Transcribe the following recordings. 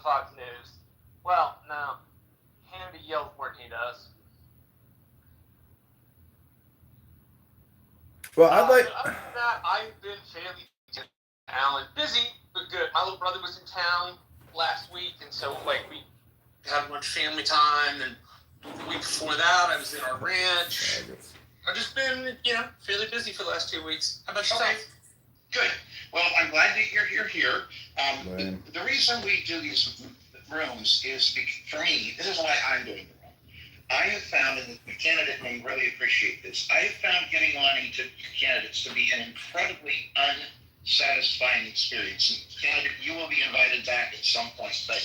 Fox News. Well, no. Hannity yells more than he does. Well, I'd like. But other than that, I've been fairly Alan, busy but good. My little brother was in town last week, and so we had much family time. And the week before that, I was in our ranch. I've just been, fairly busy for the last 2 weeks. How about yourself? Okay. Good. Well, I'm glad that you're here. The reason we do these rooms is, for me, this is why I'm doing the room. I have found, and the candidate may really appreciate this, I have found giving money to candidates to be an incredibly unsatisfying experience. And candidate, you will be invited back at some point, but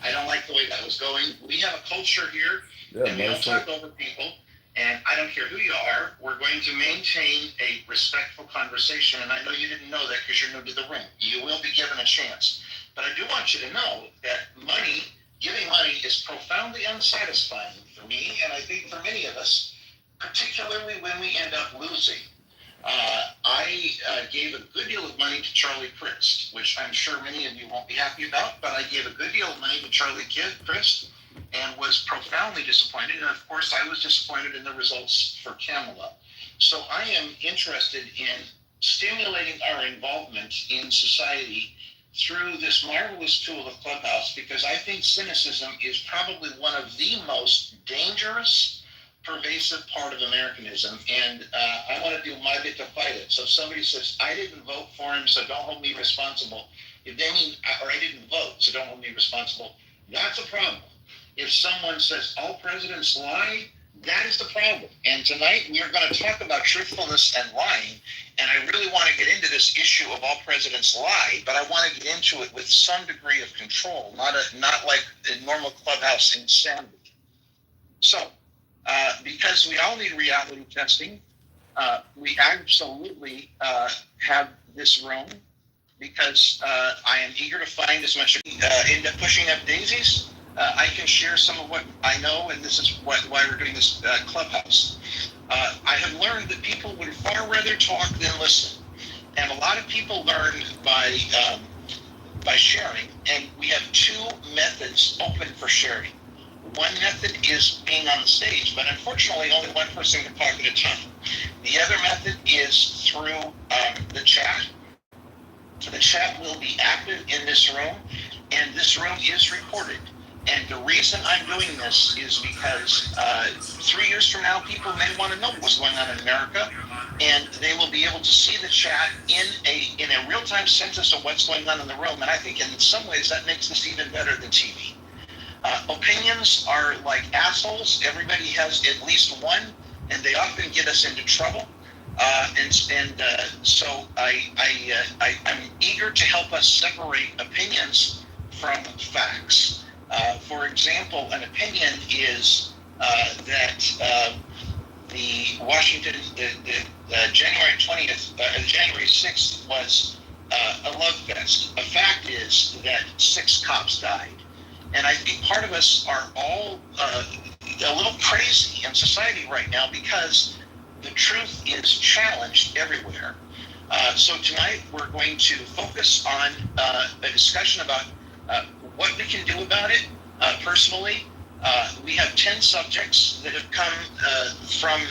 I don't like the way that was going. We have a culture here, and we don't talk over people. And I don't care who you are, we're going to maintain a respectful conversation. And I know you didn't know that because you're new to the room. You will be given a chance. But I do want you to know that giving money is profoundly unsatisfying for me, and I think for many of us, particularly when we end up losing. I gave a good deal of money to Charlie Crist, which I'm sure many of you won't be happy about, but I gave a good deal of money to Charlie Crist and was profoundly disappointed. And of course, I was disappointed in the results for Kamala. So I am interested in stimulating our involvement in society through this marvelous tool of Clubhouse, because I think cynicism is probably one of the most dangerous, pervasive part of Americanism, and I want to do my bit to fight it. So if somebody says, I didn't vote for him, so don't hold me responsible, if they mean, or I didn't vote, so don't hold me responsible, that's a problem. If someone says, all presidents lie, that is the problem. And tonight we are going to talk about truthfulness and lying, and I really want to get into this issue of all presidents lie, but I want to get into it with some degree of control, not like a normal Clubhouse insanity. So, because we all need reality testing, we absolutely have this room, because I am eager to find as much end up pushing up daisies. I can share some of what I know, and this is why we're doing this Clubhouse. I have learned that people would far rather talk than listen, and a lot of people learn by sharing, and we have two methods open for sharing. One method is being on the stage, but unfortunately only one person can talk at a time. The other method is through the chat. So the chat will be active in this room, and this room is recorded. And the reason I'm doing this is because 3 years from now, people may want to know what's going on in America, and they will be able to see the chat in a real-time census of what's going on in the room. And I think in some ways that makes this even better than TV. Opinions are like assholes. Everybody has at least one, and they often get us into trouble. So I'm eager to help us separate opinions from facts. For example, an opinion is that the January 20th, January 6th was a love fest. A fact is that 6 cops died. And I think part of us are all a little crazy in society right now because the truth is challenged everywhere. So tonight we're going to focus on a discussion about what we can do about it personally. We have 10 subjects that have come from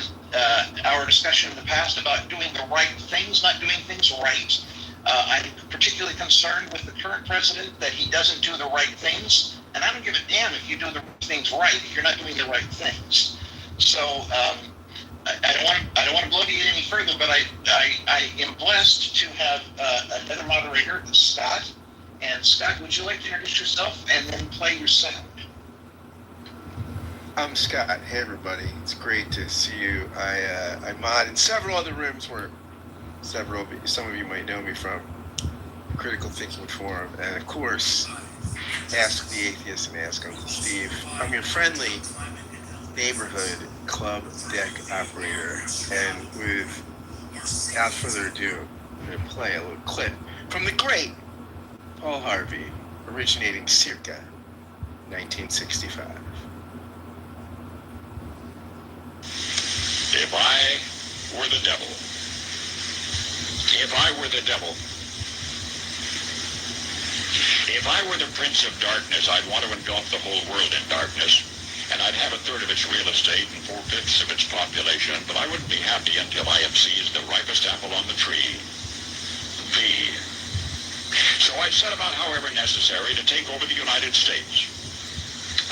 our discussion in the past about doing the right things, not doing things right. I'm particularly concerned with the current president that he doesn't do the right things. And I don't give a damn if you do the things right if you're not doing the right things. So I don't want to blow you any further, but I am blessed to have another moderator, Scott. And Scott, would you like to introduce yourself and then play your sound? I'm Scott. Hey everybody, it's great to see you. I mod in several other rooms where some of you might know me from, Critical Thinking Forum, and of course, Ask the Atheist and Ask Uncle Steve. I'm your friendly neighborhood club deck operator, and without further ado, I'm going to play a little clip from the great Paul Harvey, originating circa 1965. If I were the devil, If I were the Prince of Darkness, I'd want to engulf the whole world in darkness. And I'd have a third of its real estate and 4/5 of its population, but I wouldn't be happy until I had seized the ripest apple on the tree. V. So I set about, however necessary, to take over the United States.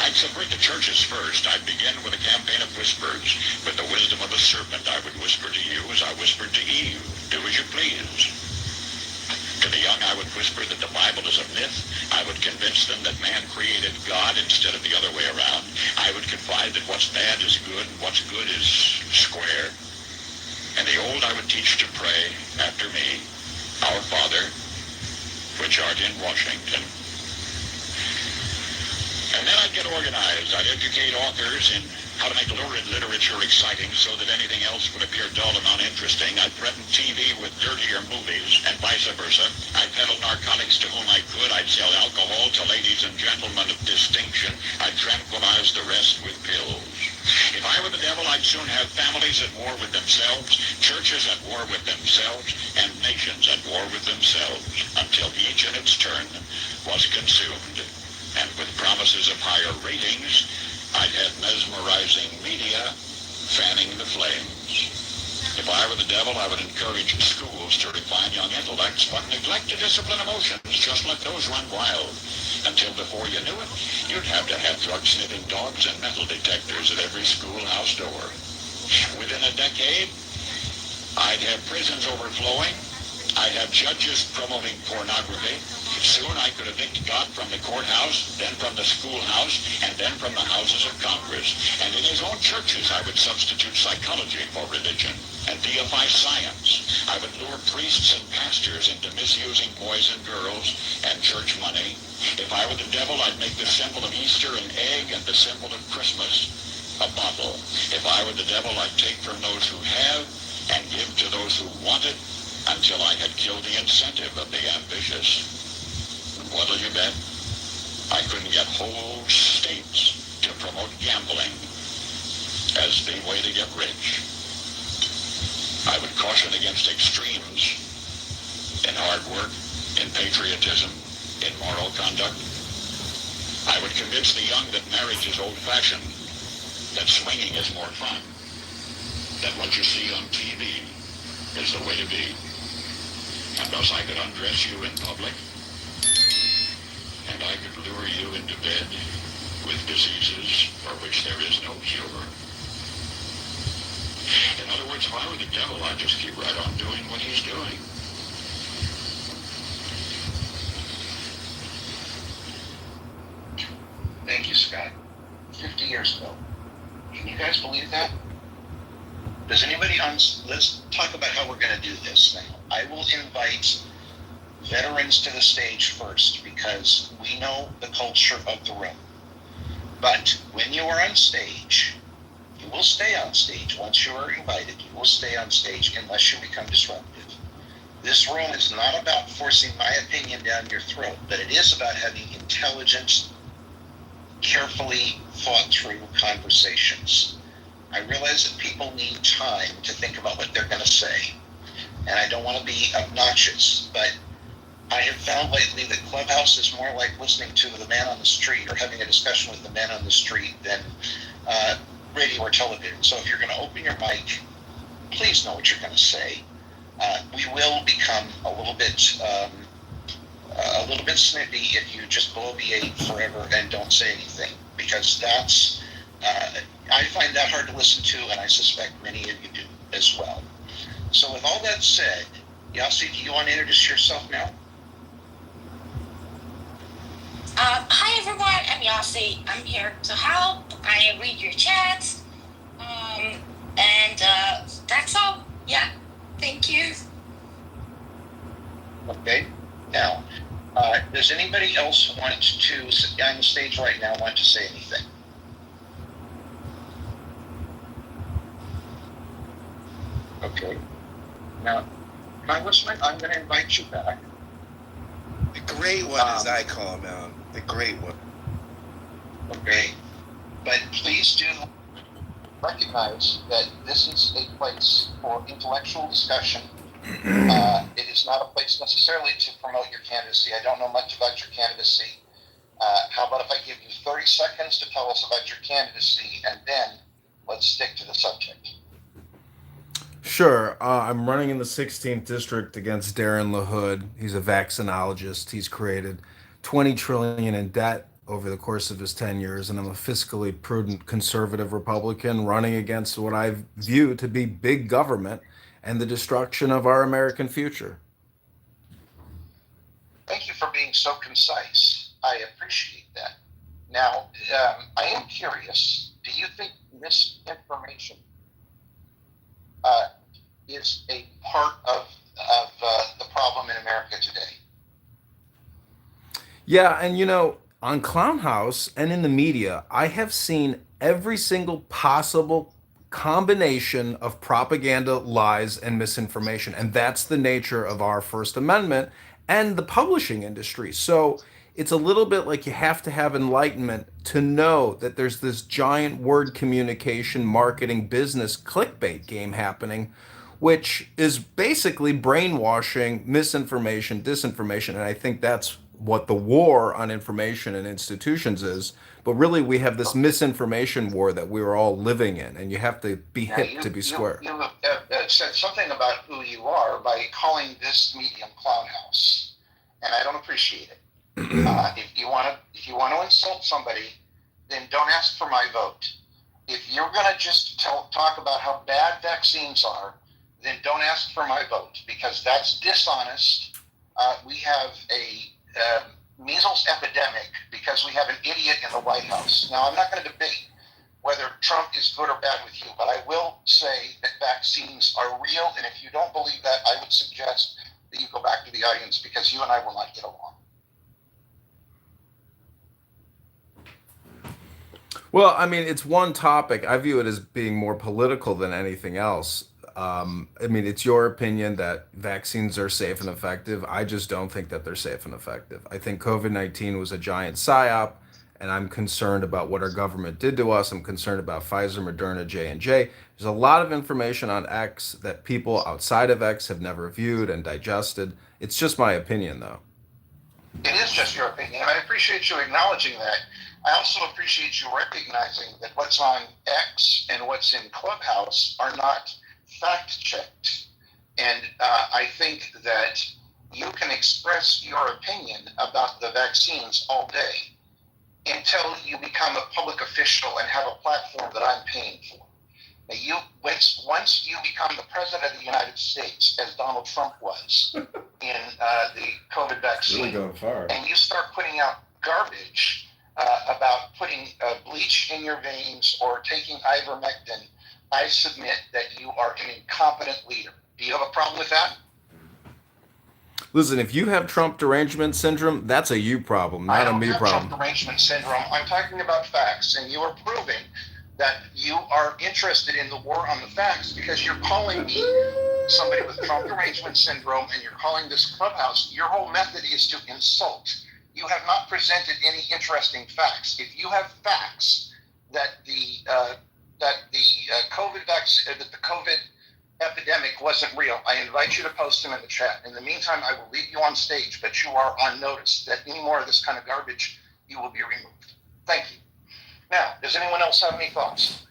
I'd subvert the churches first. I'd begin with a campaign of whispers. With the wisdom of a serpent, I would whisper to you as I whispered to Eve. Do as you please. To the young, I would whisper that the Bible is a myth. I would convince them that man created God instead of the other way around. I would confide that what's bad is good and what's good is square. And the old I would teach to pray after me, Our Father, which art in Washington. And then I'd get organized. I'd educate authors in how to make lurid literature exciting so that anything else would appear dull and uninteresting. I'd threaten TV with dirtier movies and vice versa. I'd peddle narcotics to whom I could. I'd sell alcohol to ladies and gentlemen of distinction. I'd tranquilize the rest with pills. If I were the devil, I'd soon have families at war with themselves, churches at war with themselves, and nations at war with themselves, until each in its turn was consumed. And with promises of higher ratings, I'd have mesmerizing media fanning the flames. If I were the devil, I would encourage schools to refine young intellects, but neglect to discipline emotions, just let those run wild. Until before you knew it, you'd have to have drug-sniffing dogs and metal detectors at every schoolhouse door. Within a decade, I'd have prisons overflowing. I'd have judges promoting pornography. Soon I could evict God from the courthouse, then from the schoolhouse, and then from the houses of Congress. And in his own churches I would substitute psychology for religion and deify science. I would lure priests and pastors into misusing boys and girls and church money. If I were the devil, I'd make the symbol of Easter an egg and the symbol of Christmas a bottle. If I were the devil, I'd take from those who have and give to those who want it until I had killed the incentive of the ambitious. What'll you bet? I couldn't get whole states to promote gambling as the way to get rich. I would caution against extremes in hard work, in patriotism, in moral conduct. I would convince the young that marriage is old-fashioned, that swinging is more fun, that what you see on TV is the way to be. And thus I could undress you in public, and I could lure you into bed with diseases for which there is no cure. In other words, if I were the devil, I'd just keep right on doing what he's doing. Thank you, Scott. 50 years ago. Can you guys believe that? Does anybody let's talk about how we're going to do this now. I will invite veterans to the stage first because we know the culture of the room. But when you are on stage, you will stay on stage. Once you are invited, you will stay on stage unless you become disruptive. This room is not about forcing my opinion down your throat, but it is about having intelligent, carefully thought through conversations. I realize that people need time to think about what they're going to say. And I don't want to be obnoxious, but I have found lately that Clubhouse is more like listening to the man on the street or having a discussion with the man on the street than radio or television. So if you're going to open your mic, please know what you're going to say. We will become a little bit snippy if you just bloviate forever and don't say anything, because that's I find that hard to listen to, and I suspect many of you do as well. So with all that said, Yossi, do you want to introduce yourself now? Hi everyone, I'm Yossi. I'm here to help. I read your chats. And that's all. Yeah, thank you. Okay. Now, does anybody else want to, on the stage right now, want to say anything? Okay. Now, Congressman, I'm going to invite you back. The great one, as I call him out. The great one. Okay. But please do recognize that this is a place for intellectual discussion It is not a place necessarily to promote your candidacy. I don't know much about your candidacy. How about if I give you 30 seconds to tell us about your candidacy, and then let's stick to the subject. Sure. I'm running in the 16th district against Darren LaHood. He's a vaccinologist. He's created 20 trillion in debt over the course of his 10 years, and I'm a fiscally prudent conservative Republican running against what I view to be big government and the destruction of our American future. Thank you for being so concise. I appreciate that. Now, I am curious, do you think misinformation is a part of the problem in America today? Yeah, and on Clown House and in the media, I have seen every single possible combination of propaganda, lies, and misinformation. And that's the nature of our First Amendment and the publishing industry. So it's a little bit like you have to have enlightenment to know that there's this giant word communication, marketing, business clickbait game happening, which is basically brainwashing, misinformation, disinformation. And I think that's what the war on information and institutions is. But really, we have this misinformation war that we're all living in, and you have to be hip to be square. You said something about who you are by calling this medium Clown House, and I don't appreciate it. If you want to insult somebody, then don't ask for my vote. If you're going to just talk about how bad vaccines are, then don't ask for my vote, because that's dishonest. We have a measles epidemic because we have an idiot in the White House. Now, I'm not going to debate whether Trump is good or bad with you, but I will say that vaccines are real, and if you don't believe that, I would suggest that you go back to the audience, because you and I will not get along. Well, I mean, it's one topic. I view it as being more political than anything else. I mean, it's your opinion that vaccines are safe and effective. I just don't think that they're safe and effective. I think COVID-19 was a giant psyop, and I'm concerned about what our government did to us. I'm concerned about Pfizer, Moderna, J&J. There's a lot of information on X that people outside of X have never viewed and digested. It's just my opinion, though. It is just your opinion, and I appreciate you acknowledging that. I also appreciate you recognizing that what's on X and what's in Clubhouse are not fact-checked. And I think that you can express your opinion about the vaccines all day until you become a public official and have a platform that I'm paying for. Now, once you become the president of the United States, as Donald Trump was in the COVID vaccine, Really going far. and you start putting out garbage about putting bleach in your veins or taking ivermectin, I submit that you are an incompetent leader. Do you have a problem with that? Listen, if you have Trump derangement syndrome, that's a you problem, not a me problem. I don't have Trump derangement syndrome. I'm talking about facts, and you are proving that you are interested in the war on the facts, because you're calling me somebody with Trump derangement syndrome, and you're calling this Clubhouse. Your whole method is to insult. You have not presented any interesting facts. If you have facts that the COVID vaccine, that the COVID epidemic wasn't real, I invite you to post them in the chat. In the meantime, I will leave you on stage, but you are on notice that any more of this kind of garbage, you will be removed. Thank you. Now, does anyone else have any thoughts?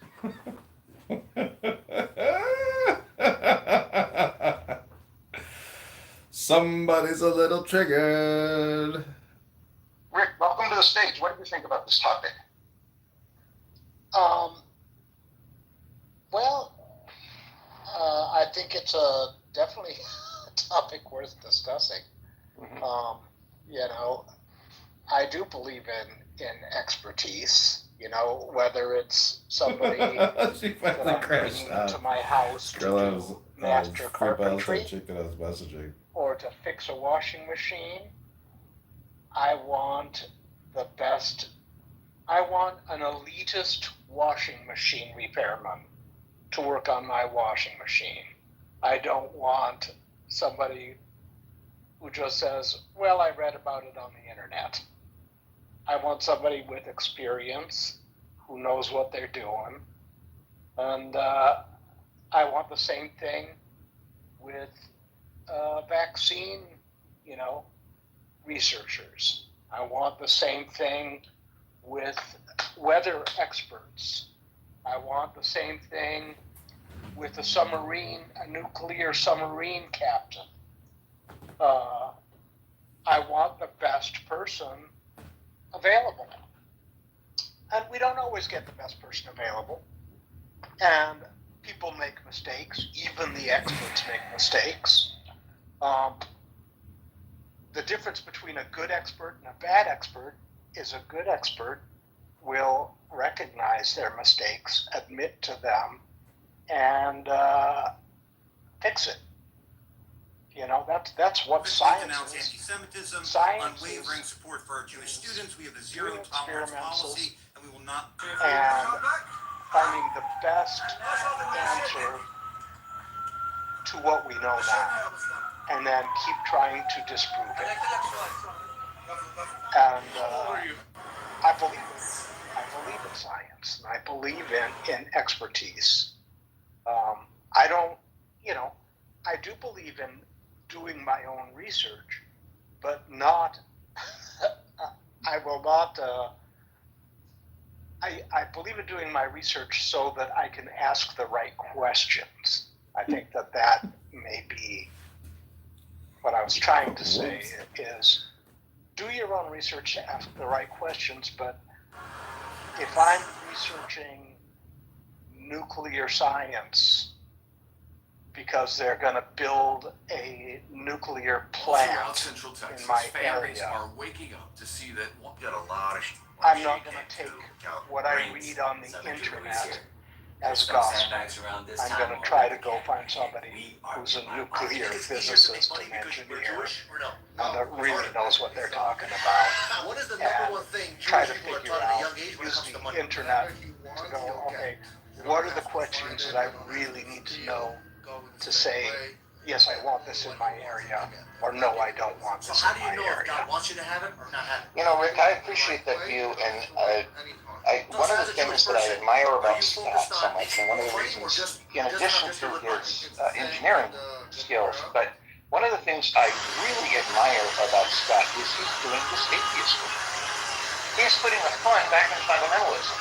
Somebody's a little triggered. Rick, welcome to the stage. What do you think about this topic? I think it's definitely a topic worth discussing. Mm-hmm. I do believe in expertise. Whether it's somebody She finally crashed to my house to do master carpentry messaging. or to fix a washing machine. I want the best. I want an elitist washing machine repairman to work on my washing machine. I don't want somebody who just says, well, I read about it on the internet. I want somebody with experience who knows what they're doing. And I want the same thing with vaccine, researchers. I want the same thing with weather experts. I want the same thing with a nuclear submarine captain. I want the best person available. And we don't always get the best person available. And people make mistakes. Even the experts make mistakes. The difference between a good expert and a bad expert is a good expert will recognize their mistakes, admit to them, and fix it. That's what science is. Anti-Semitism, Science unwavering is support for our Jewish students. We have a zero doing tolerance experiments policy, and we will not. and finding the best answer to what we know now, and then keep trying to disprove it. And I believe in science, and I believe in expertise. I do believe in doing my own research, but not. I will not. I believe in doing my research so that I can ask the right questions. I think that may be what I was trying to say is do your own research to ask the right questions, but if I'm researching nuclear science because they're going to build a nuclear plant Central Texas, in my families area, are waking up to see that we've got a lot of. I'm not going to take what I read on the internet as gospel. I'm going to try to go find somebody who's a nuclear physicist and engineer and that really knows what they're talking about, What is the and number one thing try Jewish to people are figure taught at a out, young age when it use comes to the money? internet to go, okay, what are the questions that I really need to know to say, yes, I want this in my area, or no, I don't want So this how in do my you know if area. God wants you to have it or not have it? Rick, I appreciate that view, and one of the things that I admire about Scott so much, and one of the reasons, in addition to his engineering skills, but one of the things I really admire about Scott is he's doing this atheist work. He's putting the fun back in fundamentalism.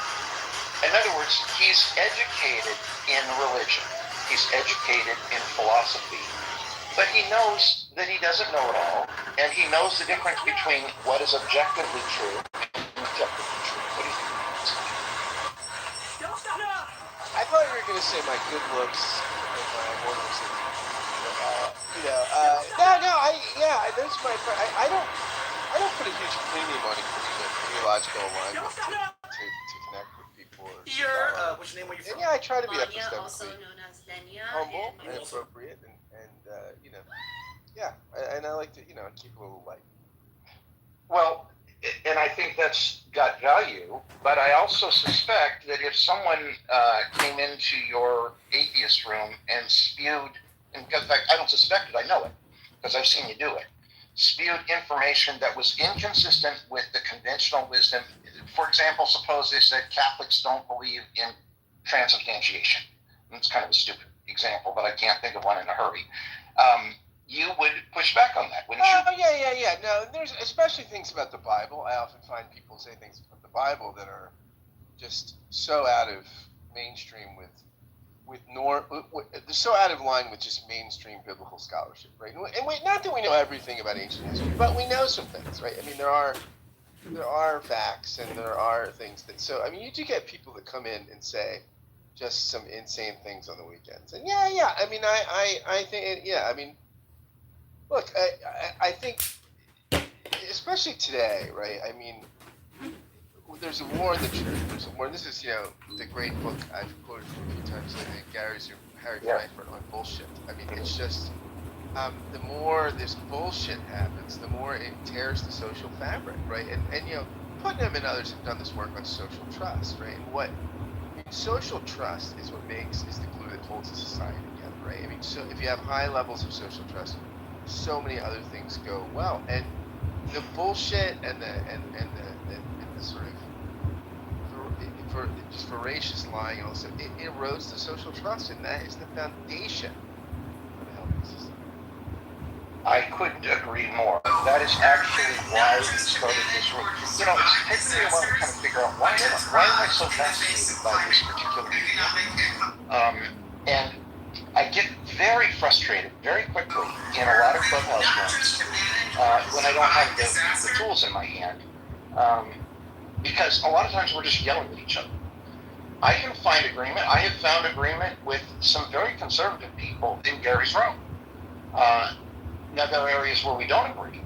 In other words, he's educated in religion. He's educated in philosophy. But he knows that he doesn't know it all, and he knows the difference between what is objectively true and objectively true. What do you think? I thought you were going to say my good looks and my morals. That's my. I don't put a huge premium on theological alignment to connect with people. What's your name? Where you from? And yeah, I try to be Lenya, also epistemically known as Lenya. humble and and appropriate, and I like to keep a little light. Well, and I think that's got value, but I also suspect that if someone came into your atheist room and spewed, and in fact, I don't suspect it, I know it, because I've seen you do it, spewed information that was inconsistent with the conventional wisdom. For example, suppose they said Catholics don't believe in transubstantiation. It's kind of a stupid example, but I can't think of one in a hurry. You would push back on that, wouldn't you? Oh, yeah. No, there's especially things about the Bible. I often find people say things about the Bible that are just so out of mainstream they're so out of line with just mainstream biblical scholarship, right? And not that we know everything about ancient history, but we know some things, right? I mean, there are facts and there are things that. So I mean, you do get people that come in and say just some insane things on the weekends, and yeah. I mean, I think I mean. Look, I think, especially today, right? I mean, there's a war in the church. There's a war. And this is, the great book I've quoted from a few times lately, Harry Frankfurt on bullshit. I mean, it's just the more this bullshit happens, the more it tears the social fabric, right? And Putnam and others have done this work on social trust, right? And social trust is the glue that holds a society together, right? I mean, so if you have high levels of social trust, so many other things go well, and the bullshit and the sort of just voracious lying also it erodes the social trust, and that is the foundation of a healthy society. I couldn't agree more. That is actually why we started this room. You know, it's taken me a while to kind of figure out why am I so fascinated by this particular medium? And I get very frustrated very quickly in a lot of clubhouse rooms when I don't have the tools in my hand, because a lot of times we're just yelling at each other. I can find agreement. I have found agreement with some very conservative people in Gary's room. Now, there are areas where we don't agree,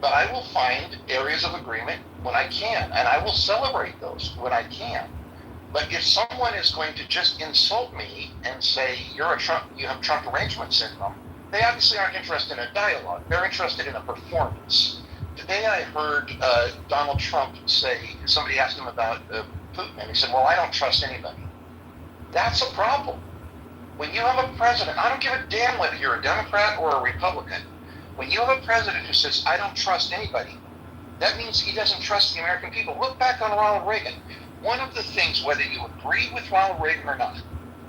but I will find areas of agreement when I can, and I will celebrate those when I can. But if someone is going to just insult me and say, you're a Trump, you have Trump arrangement syndrome, they obviously aren't interested in a dialogue. They're interested in a performance. Today I heard Donald Trump say, somebody asked him about Putin, and he said, well, I don't trust anybody. That's a problem. When you have a president, I don't give a damn whether you're a Democrat or a Republican. When you have a president who says, I don't trust anybody, that means he doesn't trust the American people. Look back on Ronald Reagan. One of the things, whether you agree with Ronald Reagan or not,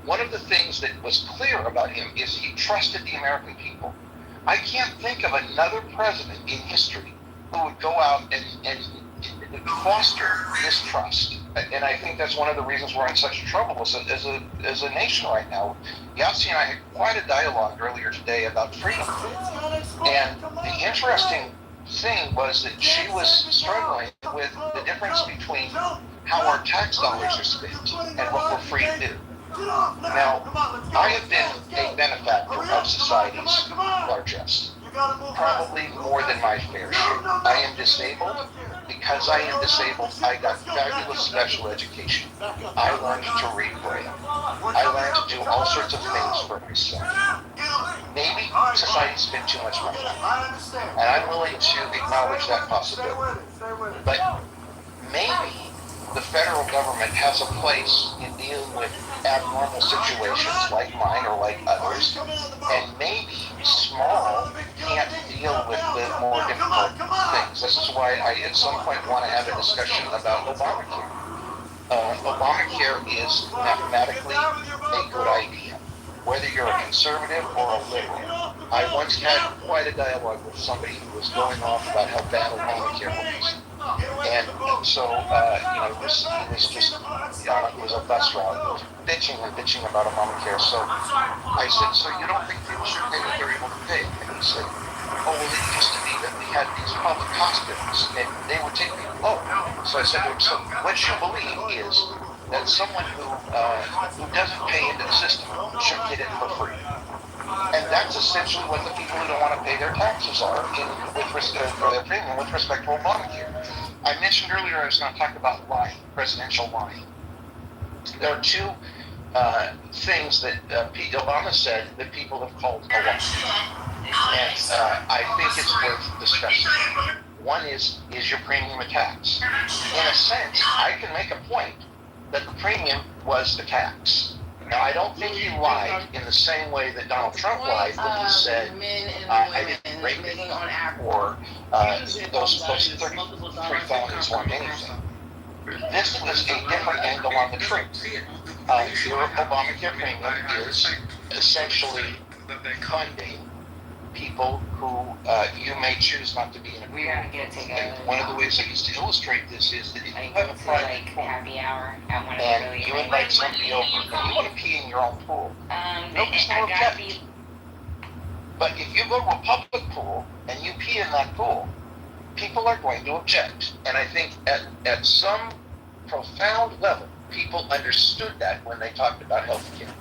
one of the things that was clear about him is he trusted the American people. I can't think of another president in history who would go out and foster mistrust. And I think that's one of the reasons we're in such trouble as a nation right now. Yossi and I had quite a dialogue earlier today about freedom. And the interesting thing was that she was struggling with the difference between how our tax dollars are spent and what we're free to do. Now, I have been a benefactor of society's largesse, probably more than my fair share. I am disabled. Because I am disabled, I got fabulous special education. I learned to read Braille. I learned to do all sorts of things for myself. Maybe society spent too much money on me, and I'm willing to acknowledge that possibility. But maybe the federal government has a place in dealing with abnormal situations like mine or like others, and maybe small can't deal with the more difficult things. This is why I at some point want to have a discussion about Obamacare. Obamacare is mathematically a good idea, whether you're a conservative or a liberal. I once had quite a dialogue with somebody who was going off about how bad Obamacare was. And so, it was just, it was a bus route, bitching about Obamacare. So I said, so you don't think people should pay what they're able to pay? And he said, oh, well, it used to be that we had these public hospitals, and they would take people. Oh, so I said to him, so what you believe is that someone who doesn't pay into the system should get it for free. And that's essentially what the people who don't want to pay their taxes are for their premium with respect to Obamacare. I mentioned earlier I was going to talk about lying, presidential lying. There are two things that Obama said that people have called a lie. And I think it's worth discussing. One is your premium a tax? In a sense, I can make a point that the premium was the tax. Now, I don't think he lied in the same way that Donald Trump lied when he said, I didn't rape it, or those 33 felonies weren't anything. This was a different angle on the truth. Your Obamacare premium is essentially funding people who you may choose not to be in agreement with. And one of the ways I used to illustrate this is that if you have a private pool and you invite somebody over and you want to pee in your own pool, nobody's going to object. But if you go to a public pool and you pee in that pool, people are going to object. And I think at some profound level, people understood that when they talked about health care.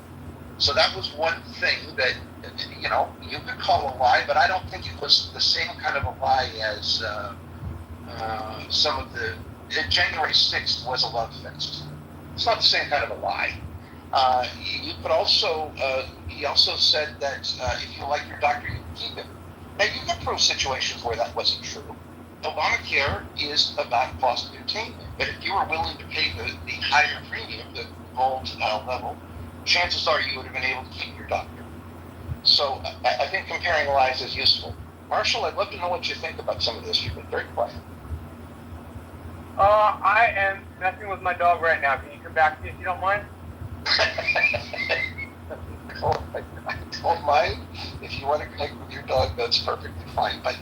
So that was one thing that, you could call a lie, but I don't think it was the same kind of a lie as some of the... January 6th was a love fest. It's not the same kind of a lie. You could also... he also said that if you like your doctor, you can keep him. Now, you can prove situations where that wasn't true. Obamacare is about cost containment, but if you were willing to pay the higher premium, the gold level, chances are you would have been able to keep your doctor. So I think comparing lies is useful. Marshall, I'd love to know what you think about some of this. You've been very quiet. I am messing with my dog right now. Can you come back to me if you don't mind? Oh my God. don't mind. If you want to connect with your dog, that's perfectly fine. But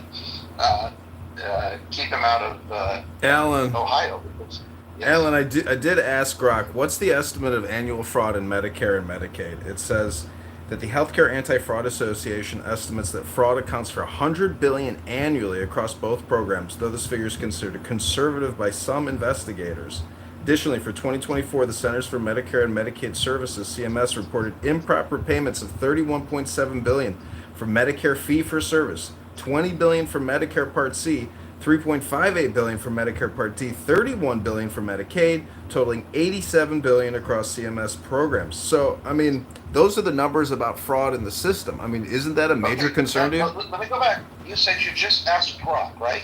keep him out of Alan. Ohio. Because, yes. Alan, I did ask Grok, what's the estimate of annual fraud in Medicare and Medicaid? It says that the Healthcare Anti-Fraud Association estimates that fraud accounts for $100 billion annually across both programs, though this figure is considered conservative by some investigators. Additionally, for 2024, the Centers for Medicare and Medicaid Services (CMS) reported improper payments of $31.7 billion for Medicare fee-for-service, $20 billion for Medicare Part C, $3.58 billion for Medicare Part D, $31 billion for Medicaid, totaling $87 billion across CMS programs. So, I mean, those are the numbers about fraud in the system. I mean, isn't that a major concern to you? Let me go back. You said you just asked Grok, right?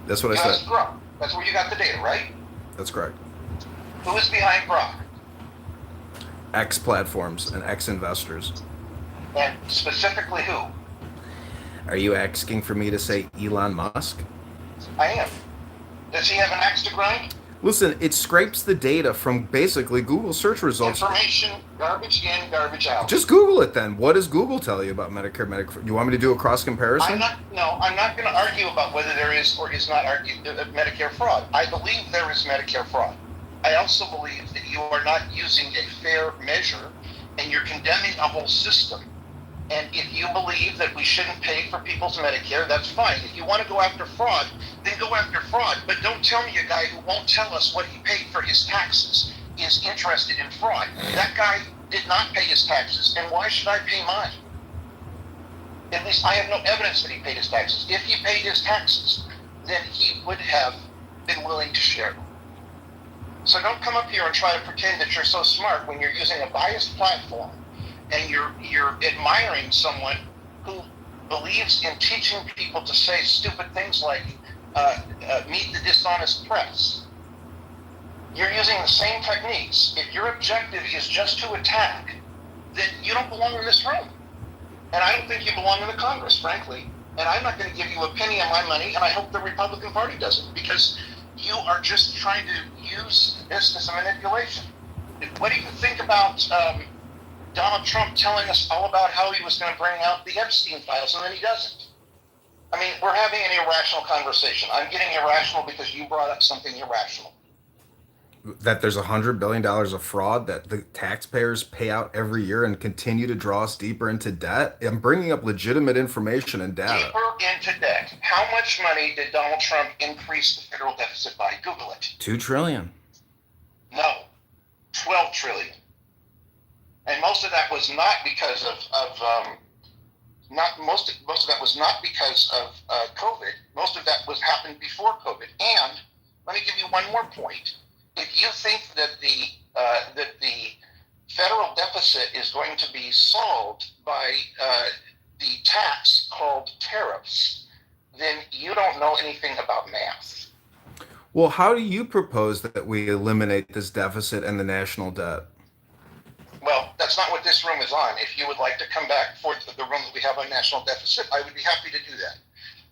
That's what I You said. asked Grok. That's where you got the data, right? That's correct. Who is behind Grok? X platforms and X investors. And specifically who? Are you asking for me to say Elon Musk? I am. Does he have an axe to grind? Listen, it scrapes the data from basically Google search results. Information, garbage in, garbage out. Just Google it then. What does Google tell you about Medicare, Medicare? You want me to do a cross comparison? I'm not going to argue about whether there is or is not Medicare fraud. I believe there is Medicare fraud. I also believe that you are not using a fair measure and you're condemning a whole system. And if you believe that we shouldn't pay for people's Medicare, that's fine. If you want to go after fraud, then go after fraud. But don't tell me a guy who won't tell us what he paid for his taxes is interested in fraud. That guy did not pay his taxes, and why should I pay mine? At least I have no evidence that he paid his taxes. If he paid his taxes, then he would have been willing to share them. So don't come up here and try to pretend that you're so smart when you're using a biased platform and you're admiring someone who believes in teaching people to say stupid things like meet the dishonest press. You're using the same techniques. If your objective is just to attack, then you don't belong in this room. And I don't think you belong in the Congress, frankly. And I'm not going to give you a penny of my money, and I hope the Republican Party doesn't, because you are just trying to use this as a manipulation. What do you think about Donald Trump telling us all about how he was going to bring out the Epstein files, and then he doesn't? I mean, we're having an irrational conversation. I'm getting irrational because you brought up something irrational. That there's $100 billion of fraud that the taxpayers pay out every year and continue to draw us deeper into debt? I'm bringing up legitimate information and data. Deeper into debt. How much money did Donald Trump increase the federal deficit by? Google it. $2 trillion. No, 12 trillion. And most of that was not because most of that was not because of COVID. Most of that happened before COVID. And let me give you one more point. If you think that the federal deficit is going to be solved by the tax called tariffs, then you don't know anything about math. Well, how do you propose that we eliminate this deficit and the national debt? Well, that's not what this room is on. If you would like to come back for the room that we have on national deficit, I would be happy to do that.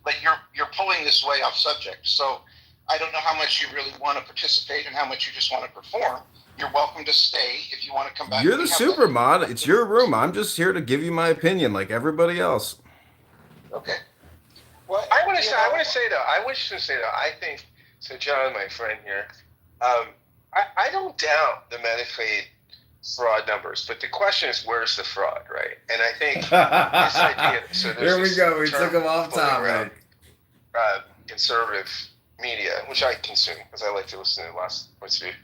But you're pulling this way off subject. So I don't know how much you really want to participate and how much you just want to perform. You're welcome to stay if you want to come back. You're the super mod. It's your room. I'm just here to give you my opinion like everybody else. Okay. Well, I want to say though, I think, so John, my friend here, I don't doubt the Medicaid fraud numbers, but the question is, where's the fraud, right? And I think this idea, so Here we go. We took him off topic. Conservative media, which I consume because I like to listen to lots of points of view,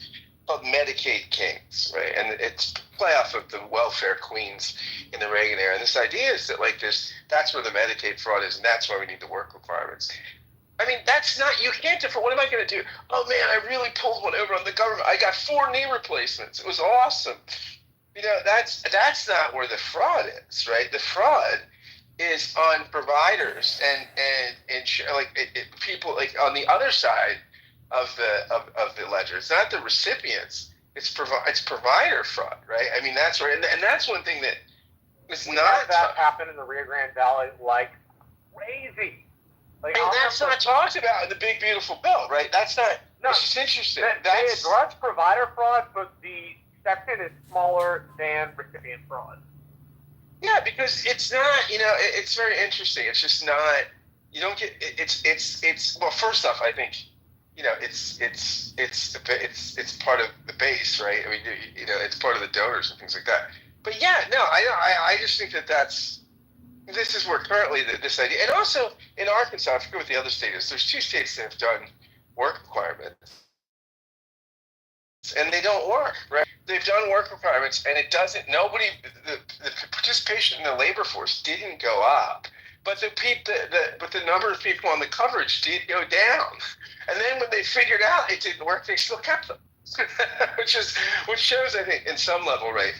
called Medicaid Kings, right? And it's play off of the welfare queens in the Reagan era. And this idea is that that's where the Medicaid fraud is, and that's why we need the work requirements. I mean, that's not, you can't defer. What am I going to do? Oh man, I really pulled one over on the government. I got 4 knee replacements. It was awesome. You know, that's not where the fraud is, right? The fraud is on providers and people like on the other side of the ledger. It's not the recipients. It's provider fraud, right? I mean, that's right, and that's one thing that is not that happen in the Rio Grande Valley like crazy. Like, and that's not talked about in the big beautiful bill, right? That's not. No, it's just interesting. They address provider fraud, but the section is smaller than recipient fraud. Yeah, because it's not, it's very interesting. It's just not, you don't get, it's well, first off, I think, it's part of the base, right? I mean, it's part of the donors and things like that. But yeah, no, I just think this is where currently this idea, and also in Arkansas, I forget what the other state is. There's 2 states that have done work requirements, and they don't work, right? They've done work requirements, and it doesn't. The participation in the labor force didn't go up, but the number of people on the coverage did go down. And then when they figured out it didn't work, they still kept them, which shows, I think, in some level, right,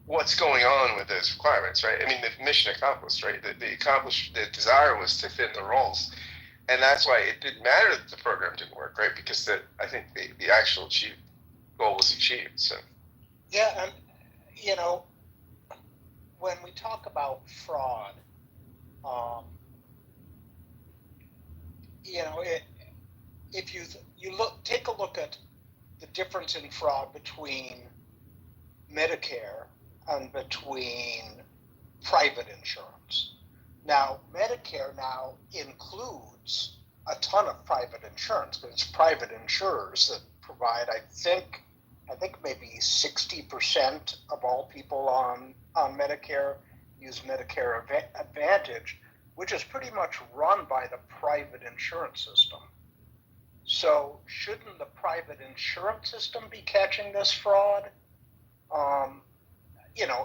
what's going on with those requirements, right? I mean, the mission accomplished, right? The desire was to thin the rolls, and that's why it didn't matter that the program didn't work, right? Because I think the actual goal was achieved. So. Yeah, and when we talk about fraud, if you take a look at the difference in fraud between Medicare and between private insurance. Now, Medicare now includes a ton of private insurance, because it's private insurers that provide, I think maybe 60% of all people on Medicare use Medicare Advantage, which is pretty much run by the private insurance system. So shouldn't the private insurance system be catching this fraud?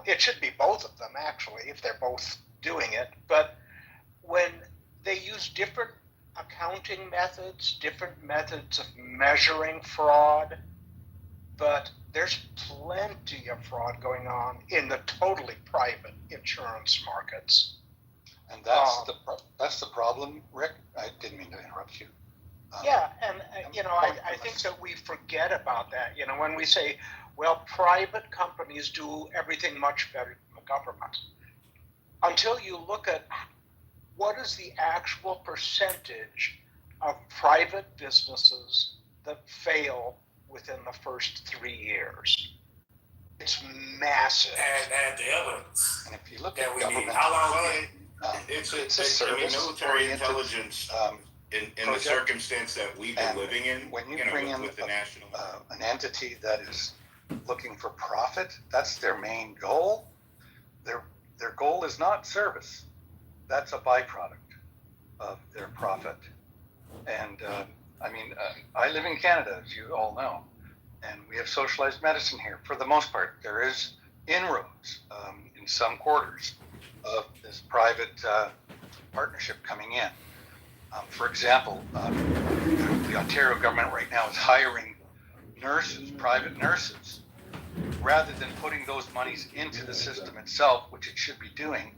It should be both of them, actually, if they're both doing it. But when they use different accounting methods, different methods of measuring fraud, but there's plenty of fraud going on in the totally private insurance markets. And that's the problem, Rick. I didn't mean to interrupt you. Yeah, and I think that we forget about that. When we say, well, private companies do everything much better than the government, until you look at what is the actual percentage of private businesses that fail within the first 3 years. It's massive. And the evidence. And if you look that at we government, need, how long it's a military intelligence in the circumstance that we've been living in. When you bring in with the national an entity that is looking for profit, that's their main goal. Their goal is not service. That's a byproduct of their profit. And I live in Canada, as you all know, and we have socialized medicine here. For the most part, there is inroads in some quarters of this private partnership coming in. For example, the Ontario government right now is hiring nurses, private nurses, rather than putting those monies into the system itself, which it should be doing.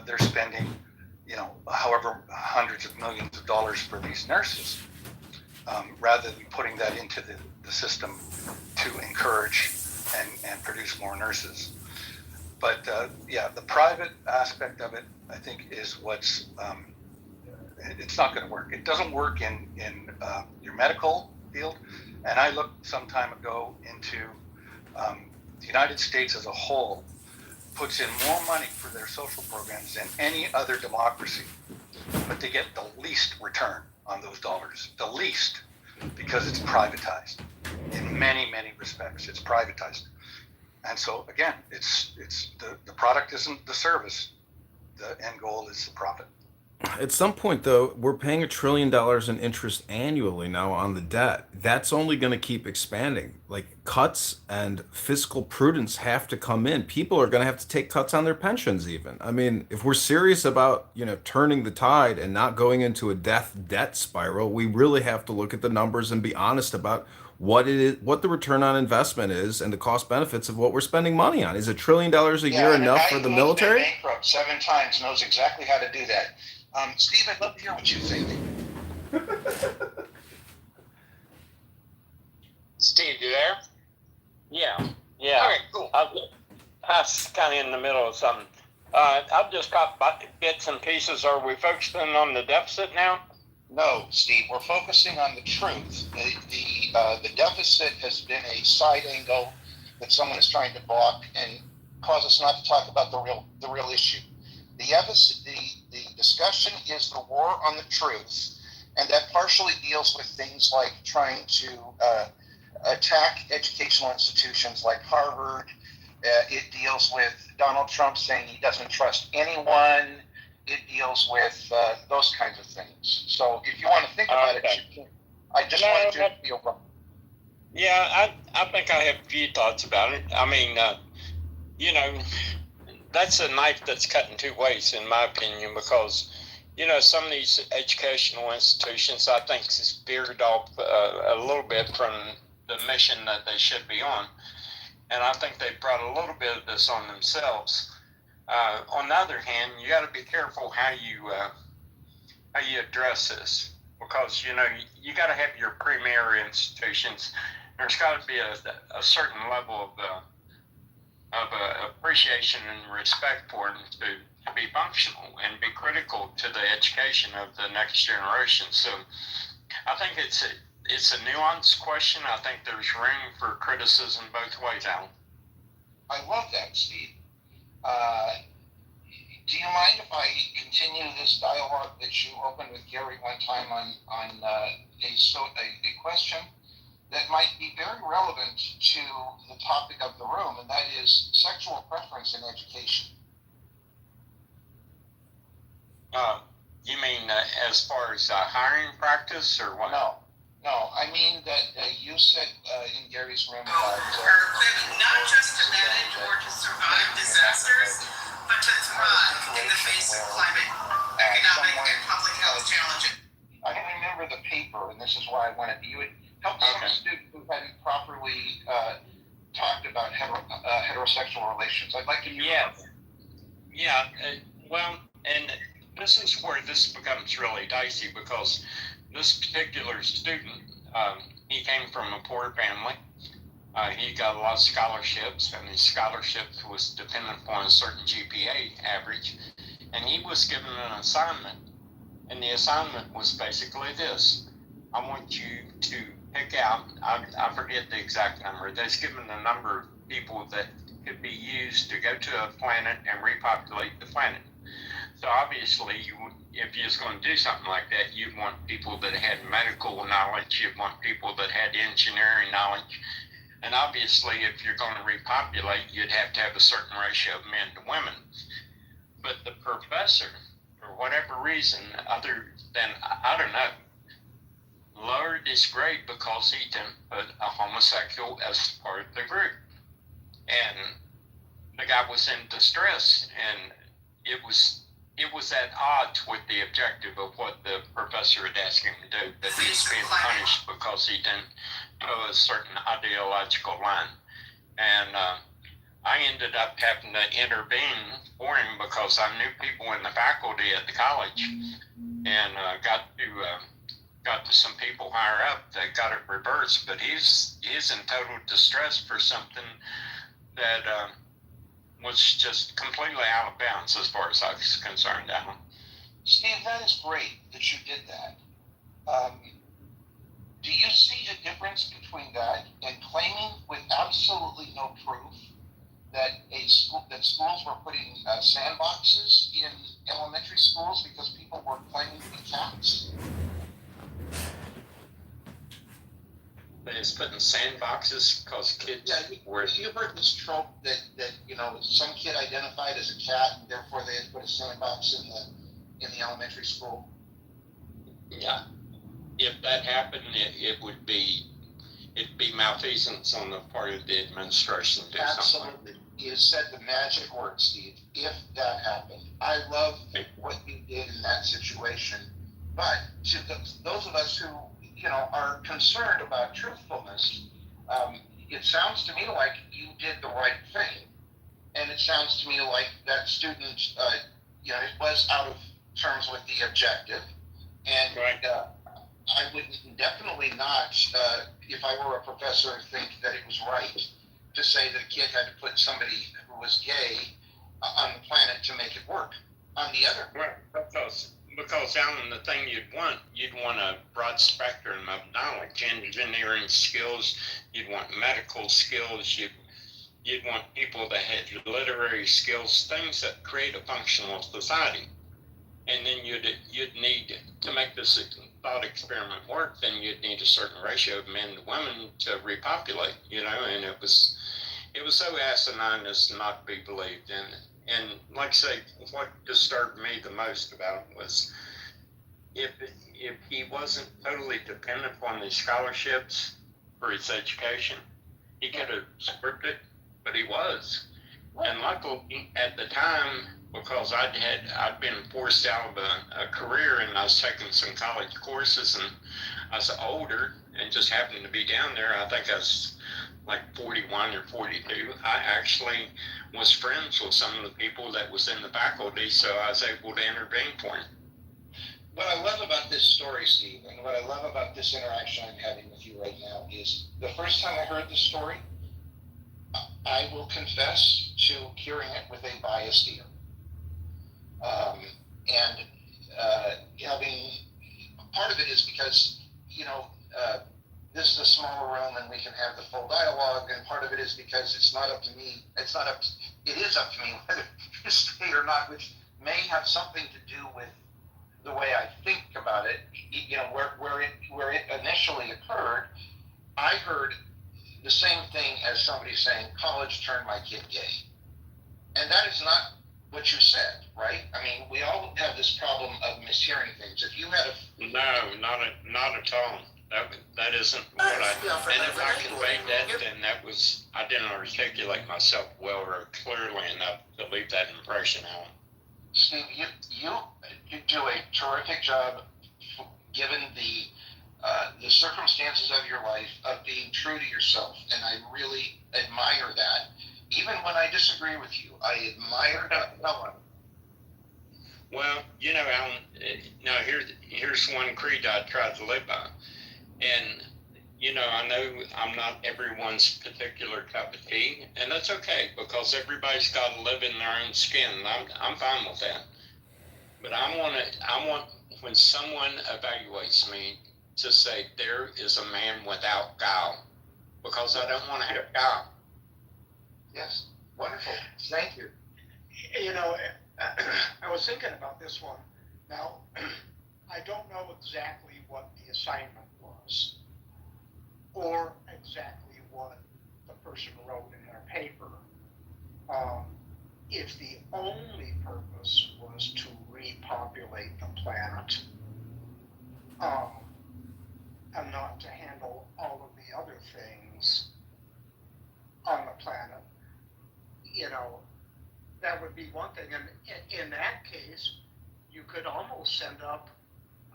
They're spending, however, hundreds of millions of dollars for these nurses, rather than putting that into the system to encourage and produce more nurses. But the private aspect of it, I think, is what's it's not going to work. It doesn't work in your medical field. And I looked some time ago into the United States as a whole puts in more money for their social programs than any other democracy, but they get the least return on those dollars, the least, because it's privatized. In many, many respects, it's privatized. And so again, it's the product isn't the service. The end goal is the profit. At some point, though, we're paying $1 trillion in interest annually now on the debt. That's only going to keep expanding. Like, cuts and fiscal prudence have to come in. People are going to have to take cuts on their pensions even. I mean, if we're serious about, turning the tide and not going into a debt spiral, we really have to look at the numbers and be honest about what it is, what the return on investment is, and the cost benefits of what we're spending money on. Is $1 trillion a year enough for the military? Bankrupt 7 times, knows exactly how to do that. Steve, I'd love to hear what you think. Steve, you there? Yeah. Okay, cool. I was kind of in the middle of something. I've just got bits and pieces. Are we focusing on the deficit now? No, Steve, we're focusing on the truth. The deficit has been a side angle that someone is trying to block and cause us not to talk about the real issue. The discussion is the war on the truth, and that partially deals with things like trying to attack educational institutions like Harvard. It deals with Donald Trump saying he doesn't trust anyone. It deals with those kinds of things. So if you want to think about it, you can. I just wanted you to be aware. Yeah, I think I have a few thoughts about it. I mean, you know, that's a knife that's cut in two ways, in my opinion, because, you know, some of these educational institutions, I think, is veered off a little bit from the mission that they should be on. And I think they brought a little bit of this on themselves. On the other hand, you got to be careful how you address this, because, you know, you got to have your premier institutions. There's got to be a certain level of appreciation and respect for them to be functional and be critical to the education of the next generation. So I think it's a nuanced question. I think there's room for criticism both ways, Alan. I love that, Steve. Do you mind if I continue this dialogue that you opened with Gary one time on a question that might be very relevant to the topic of the room, and that is sexual preference in education? You mean as far as hiring practice or what? No. I mean that you said in Gary's room about are equipped not just to manage or to survive disasters, but to thrive in the face of climate, economic, and public health challenges. I don't remember the paper, and this is why I wanted you would help some student who hadn't properly talked about heterosexual relations. I'd like to hear. Yeah. Well, and this is where this becomes really dicey, because this particular student, he came from a poor family. He got a lot of scholarships, and his scholarships was dependent upon a certain GPA average. And he was given an assignment, and the assignment was basically this: I want you to pick out, I forget the exact number, that's given a number of people that could be used to go to a planet and repopulate the planet. So obviously, if you was going to do something like that, you'd want people that had medical knowledge, you'd want people that had engineering knowledge. And obviously, if you're going to repopulate, you'd have to have a certain ratio of men to women. But the professor, for whatever reason, other than, I don't know, lowered his grade because he didn't put a homosexual as part of the group. And the guy was in distress, and it was at odds with the objective of what the professor had asked him to do, that he was being punished because he didn't toe a certain ideological line. And I ended up having to intervene for him because I knew people in the faculty at the college, and got to some people higher up that got it reversed. But he's in total distress for something that was just completely out of bounds as far as I was concerned, Alan. Steve, that is great that you did that. Do you see a difference between that and claiming with absolutely no proof that schools were putting sandboxes in elementary schools because people were claiming to be cats? They just putting sandboxes because kids were. You've heard this trope that some kid identified as a cat, and therefore they had put a sandbox in the elementary school. Yeah, if that happened, it'd be malfeasance on the part of the administration to do something. Absolutely, you said the magic word, Steve. If that happened, I love what you did in that situation. But to those of us who are concerned about truthfulness, it sounds to me like you did the right thing, and it sounds to me like that student, it was out of terms with the objective, and I would definitely not, if I were a professor, think that it was right to say that a kid had to put somebody who was gay on the planet to make it work. On the other, because Alan, the thing you'd want a broad spectrum of knowledge, engineering skills, you'd want medical skills, you'd want people that had literary skills, things that create a functional society. And then you'd need to make this thought experiment work. Then you'd need a certain ratio of men to women to repopulate. And it was so asinine as to not be believed. And like I say, what disturbed me the most about it was if he wasn't totally dependent on the scholarships for his education, he could have scripted, but he was. And luckily at the time, because I'd been forced out of a career, and I was taking some college courses, and I was older and just happened to be down there. I think I was like 41 or 42. I actually was friends with some of the people that was in the faculty, so I was able to intervene for him. What I love about this story, Steve, and what I love about this interaction I'm having with you right now is the first time I heard the story, I will confess to hearing it with a biased ear. Having part of it is because, this is a smaller room and we can have the full dialogue, and part of it is because it is up to me whether to stay or not, which may have something to do with the way I think about it. Where it initially occurred, I heard the same thing as somebody saying, college turned my kid gay. And that is not what you said, right? I mean, we all have this problem of mishearing things. If you had No, not at all. That isn't what and if I conveyed that, then I didn't articulate myself well or clearly enough to leave that impression out. Steve, you do a terrific job, given the circumstances of your life, of being true to yourself, and I really admire that. Even when I disagree with you, I admire that. Well, Alan, now here's one creed I try to live by. And, I know I'm not everyone's particular cup of tea, and that's okay, because everybody's got to live in their own skin, and I'm fine with that. But I want when someone evaluates me to say there is a man without guile, because I don't want to have guile. Yes, wonderful. Thank you. I was thinking about this one. Now, I don't know exactly what the assignment was, or exactly what the person wrote in their paper. If the only purpose was to repopulate the planet, and not to handle all of the other things on the planet, that would be one thing. And in that case, you could almost send up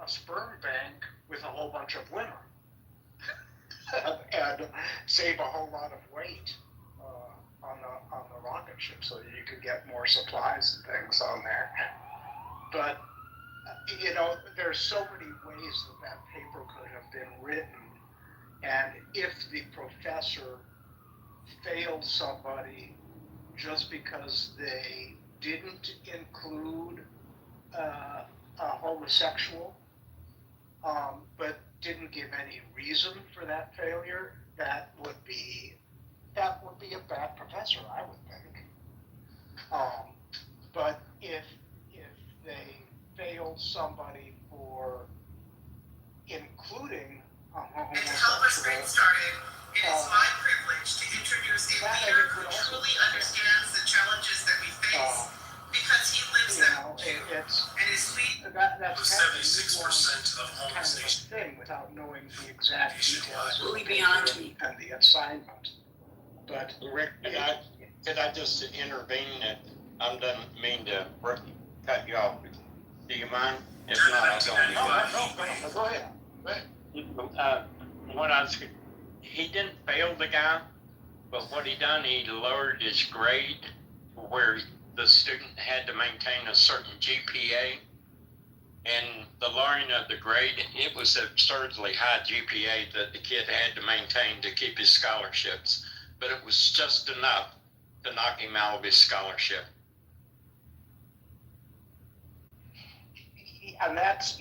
a sperm bank with a whole bunch of women and save a whole lot of weight on the rocket ship, so that you could get more supplies and things on there. But there's so many ways that paper could have been written, and if the professor failed somebody just because they didn't include a homosexual, but didn't give any reason for that failure, that would be a bad professor, I would think. But if they failed somebody for including a homosexual, and to help us get started, it is my privilege to introduce a leader who truly understands the challenges that we face, because he lives them too. And his lead. That's 76% of homeless nations thing without knowing the exact details. Really beyond me. And the assignment. But Rick, could I just intervene? I don't mean to cut you off. Do you mind? If not, I'll go on. Go ahead. He didn't fail the guy, but what he done, he lowered his grade where the student had to maintain a certain GPA. And the lowering of the grade, it was absurdly high GPA that the kid had to maintain to keep his scholarships. But it was just enough to knock him out of his scholarship. And that's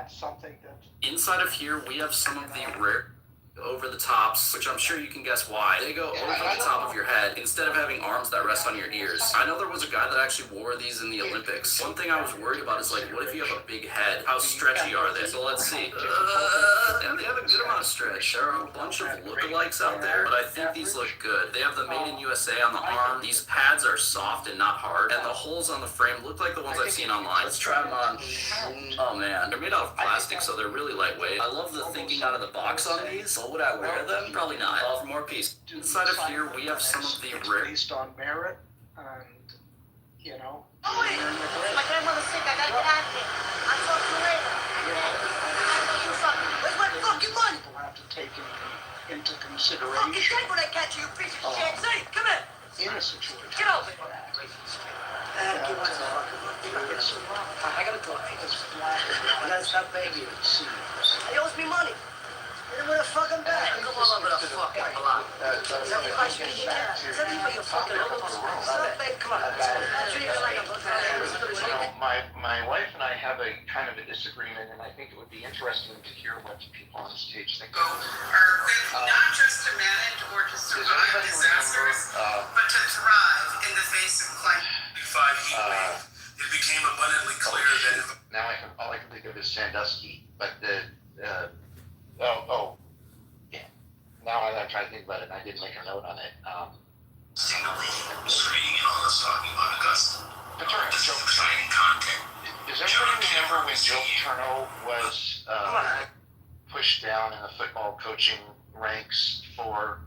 something that... Inside of here, we have some of the rare... over the tops, which I'm sure you can guess why. They go over the top of your head instead of having arms that rest on your ears. I know there was a guy that actually wore these in the Olympics. One thing I was worried about is like, what if you have a big head? How stretchy are they? So let's see. And they have a good amount of stretch. There are a bunch of lookalikes out there, but I think these look good. They have the Made in USA on the arm. These pads are soft and not hard, and the holes on the frame look like the ones I've seen online. Let's try them on. Oh man, they're made out of plastic, so they're really lightweight. I love the thinking out of the box on these. Would I wear them? Probably not. I'll have more piece. Inside of here, we have some of the rare. Based on merit, and you know. Oh wait, my grandmother's sick. I gotta get out of here. I'll talk to you later. Do something. Where's my fucking money? People have to take into Fucking consideration take when I catch you, you piece of shit. Say, come here. in a situation. Get over here. Give us the fucking money. I gotta go. I gotta stop begging you. He owes me money. Hit him with a fucking bag. Come all over the fucking block. Is that what you mean? Is that what you're fucking stop, babe, come on. Treat me like a You know, my wife and I have a kind of a disagreement, and I think it would be interesting to hear what people on the stage think. Are equipped not just to manage or to survive disasters, but to thrive in the face of climate. It became abundantly clear that Now all I can think of is Sandusky, but yeah. Now I'm trying to think about it, and I didn't make a note on it. Signaling was reading and all this talking about Augusta. But sorry, Joe, Exciting content. does everybody remember when Joe Paterno was pushed down in the football coaching ranks for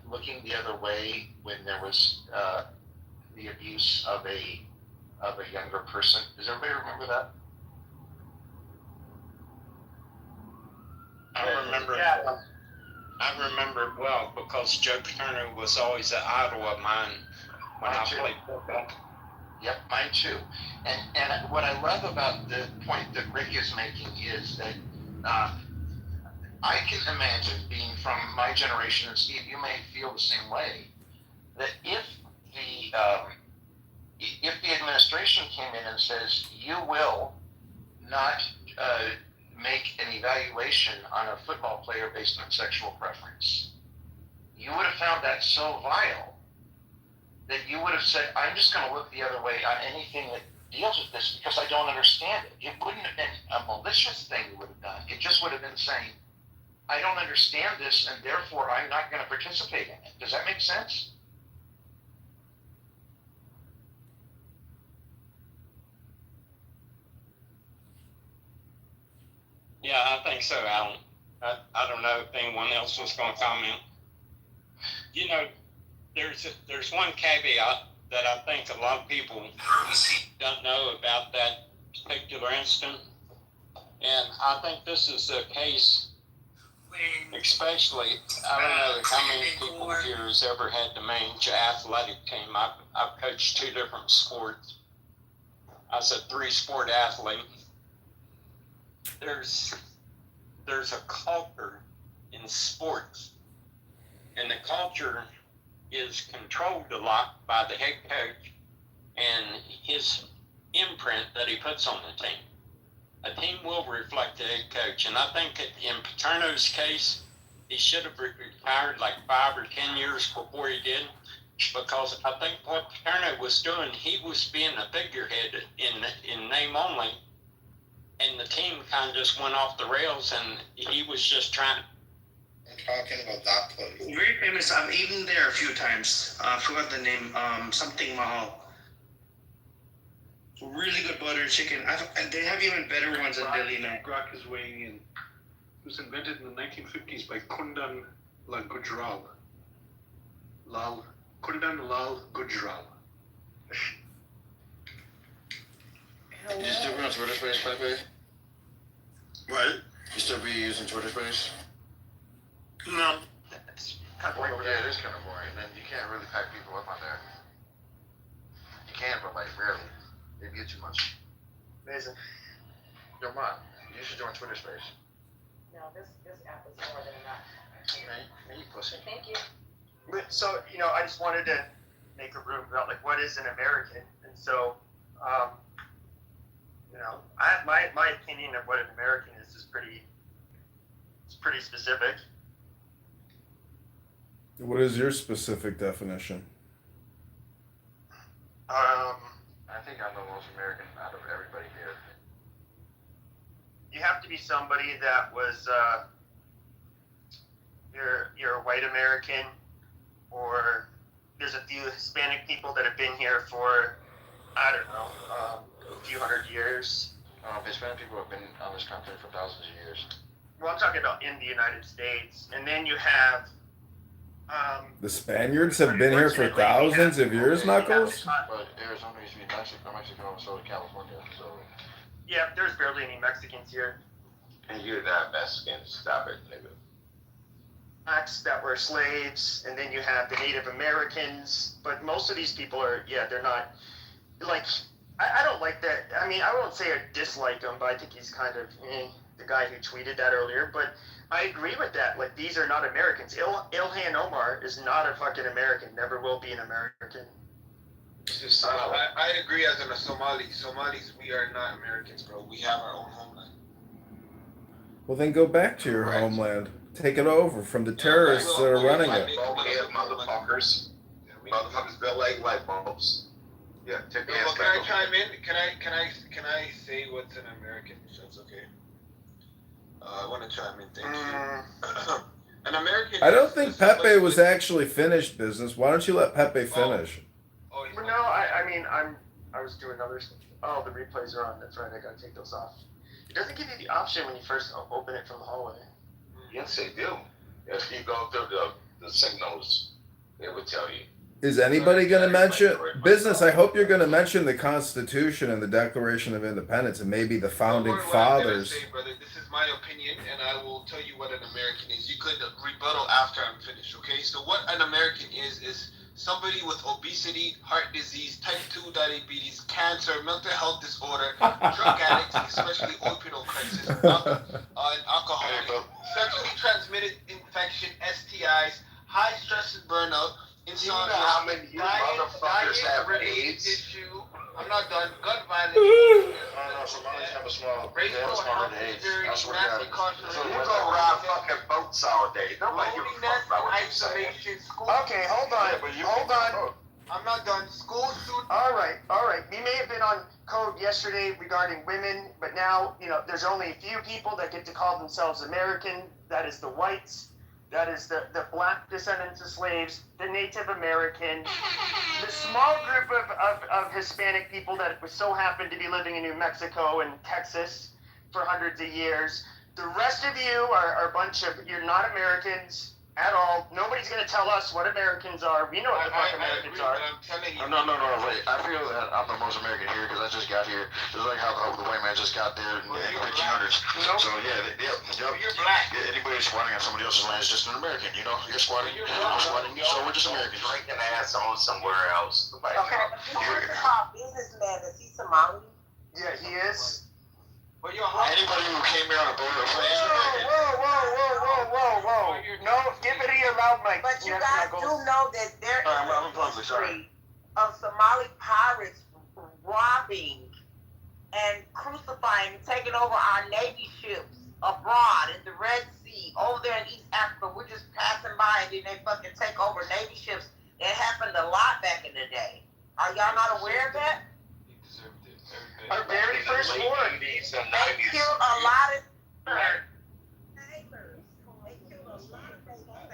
looking the other way when there was the abuse of a younger person? Does everybody remember that? I remember it well because Joe Paterno was always an idol of mine when I played football. Yep, mine too. And what I love about the point that Rick is making is that I can imagine, being from my generation, and Steve, you may feel the same way, that if the administration came in and says you will not make an evaluation on a football player based on sexual preference, you would have found that so vile that you would have said, I'm just going to look the other way on anything that deals with this because I don't understand it. It wouldn't have been a malicious thing you would have done. It just would have been saying, I don't understand this, and therefore I'm not going to participate in it. Does that make sense? Yeah, I think so, Alan. I don't know if anyone else was going to comment. You know, there's one caveat that I think a lot of people don't know about that particular incident. And I think this is a case, especially, I don't know how many people here has ever had to manage an athletic team. I've coached 2 different sports. I was a 3-sport athlete. There's a culture in sports, and the culture is controlled a lot by the head coach and his imprint that he puts on the team. A team will reflect the head coach, and I think that in Paterno's case, he should have retired like 5 or 10 years before he did, because I think what Paterno was doing, he was being a figurehead in name only, and the team kind of just went off the rails, and he was just trying. I'm talking about that place. Very famous. I've eaten there a few times. I forgot the name. Something Mahal. Really good butter chicken. They have even better ones in Delhi now. Grak is weighing in. It was invented in the 1950s by Kundan Lal Gujral. Kundan Lal Gujral. You still be on Twitter Space, Pepe? What? You still be using Twitter Space? No. It's kind of boring over there. It is kind of boring. And you can't really pack people up on there. You can, but like rarely. They get too much. Amazing. Yo, Mom, you should join Twitter Space. No, this app is more than enough. Man, you pussy. Thank you. So, I just wanted to make a room about like what is an American, and so, I have my opinion of what an American is pretty specific. What is your specific definition? I think I'm the most American out of everybody here. You have to be somebody that was you're a white American, or there's a few Hispanic people that have been here for, I don't know, a few hundred years. Hispanic people have been on this country for thousands of years. Well, I'm talking about in the United States, and then you have. The Spaniards have been here for thousands of years, Knuckles? But Arizona used to be Mexico, so did California. So. Yeah, there's barely any Mexicans here. And you're not Mexicans. Stop it, nigga. Blacks that were slaves, and then you have the Native Americans. But most of these people are, they're not, like, I don't like that. I mean, I won't say I dislike him, but I think he's kind of the guy who tweeted that earlier. But I agree with that. Like, these are not Americans. Ilhan Omar is not a fucking American. Never will be an American. I agree as a Somali. Somalis, we are not Americans, bro. We have our own homeland. Well, then go back to your homeland. Take it over from the terrorists that are running it. Motherfuckers. Motherfuckers built like light bulbs. Yeah, take the ass Can I chime in? Can I say what's an American? If that's okay. I want to chime in. Thank you. An American. I don't think Pepe was actually finished business. Why don't you let Pepe finish? No, I mean, I was doing other stuff. Oh, the replays are on. That's right. I gotta take those off. It doesn't give you the option when you first open it from the hallway. Yes, they do. If you go through the signals, they would tell you. Is anybody going to mention business? I hope you're going to mention the Constitution and the Declaration of Independence and maybe the founding fathers. Say, brother, this is my opinion, and I will tell you what an American is. You could rebuttal after I'm finished, okay? So what an American is somebody with obesity, heart disease, type 2 diabetes, cancer, mental health disorder, drug addicts, especially opioid crisis, alcohol, sexually transmitted infection, STIs, high stress and burnout, insomnia, you know how many motherfuckers have AIDS? Issue. I'm not done. Gun violence. Somali's have a small. Racial health injuries, mass incarceration. You go around fucking boats all day. Nobody give a fuck about what you say. School. Okay, hold on. Hold on. I'm not done. School shoot. All right. We may have been on code yesterday regarding women, but now, there's only a few people that get to call themselves American. That is the whites. That is the black descendants of slaves, the Native American, the small group of Hispanic people that so happen to be living in New Mexico and Texas for hundreds of years. The rest of you are a bunch of, you're not Americans at all. Nobody's going to tell us what Americans are. We know what the fuck Americans are. I'm telling you. No, wait. I feel that I'm the most American here because I just got here. It's like how the white man just got there in the 1800s. So, yeah. You're black. Yeah, anybody squatting on somebody else's land is just an American, you know? You're squatting, I'm squatting, so we're just Americans. Drinking ass on somewhere else. Okay, but you want to call businessman, is he Somali? Yeah, he is. Anybody who came here on a boat or plane is American. Whoa. No, give it to your loud mic. But you guys do know that there is I'm public, sorry. of Somali pirates robbing and crucifying and taking over our Navy ships abroad in the Red Sea, over there in East Africa. We're just passing by and then they fucking take over Navy ships. It happened a lot back in the day. Are y'all not aware of that? Our very first war. They killed a lot of sailors. They killed a lot of sailors.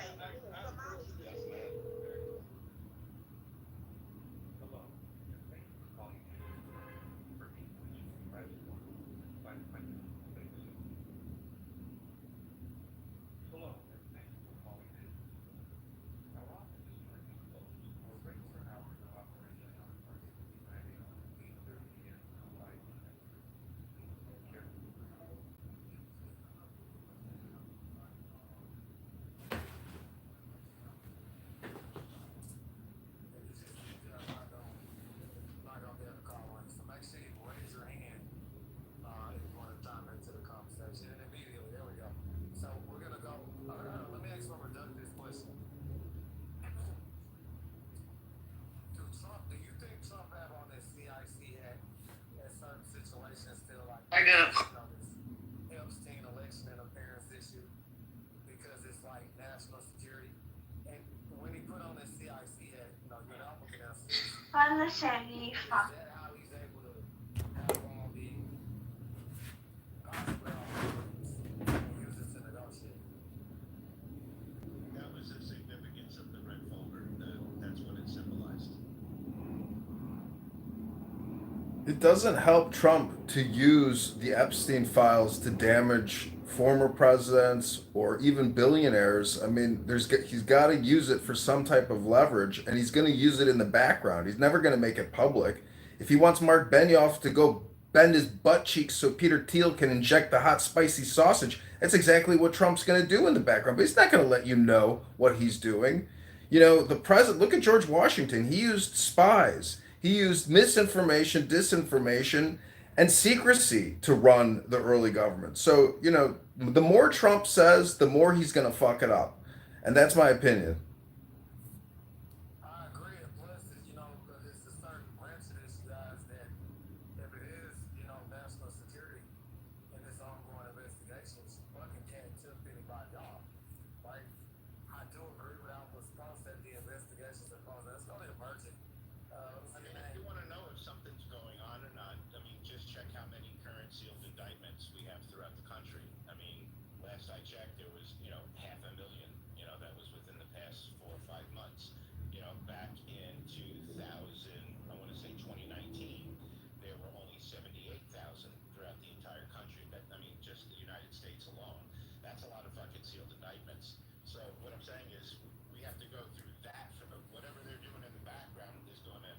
Fala, xerifa. That was the significance of the red folder. That's what it symbolized. It doesn't help Trump to use the Epstein files to damage former presidents or even billionaires. I mean, he's got to use it for some type of leverage, and he's going to use it in the background. He's never going to make it public. If he wants Mark Benioff to go bend his butt cheeks so Peter Thiel can inject the hot spicy sausage, that's exactly what Trump's going to do in the background. But he's not going to let you know what he's doing. You know, the president, look at George Washington. He used spies. He used misinformation, disinformation, and secrecy to run the early government. So, you know, the more Trump says, the more he's going to fuck it up. And that's my opinion. I agree. And plus, you know, it's a certain branch of this, guys, that if it is, you know, national security and this ongoing investigations, fucking can't tip anybody off, right? I do agree with Alpha's post that the investigations are closed. That's going to emerge. I mean, if you want to know if something's going on or not, I mean, just check how many current sealed indictments we have throughout the country. I mean, last I checked, there was, 500,000, that was within the past 4 or 5 months. Back in 2000, I want to say 2019, there were only 78,000 throughout the entire country. Just the United States alone. That's a lot of fucking sealed indictments. So what I'm saying is we have to go through that for whatever they're doing in the background is going to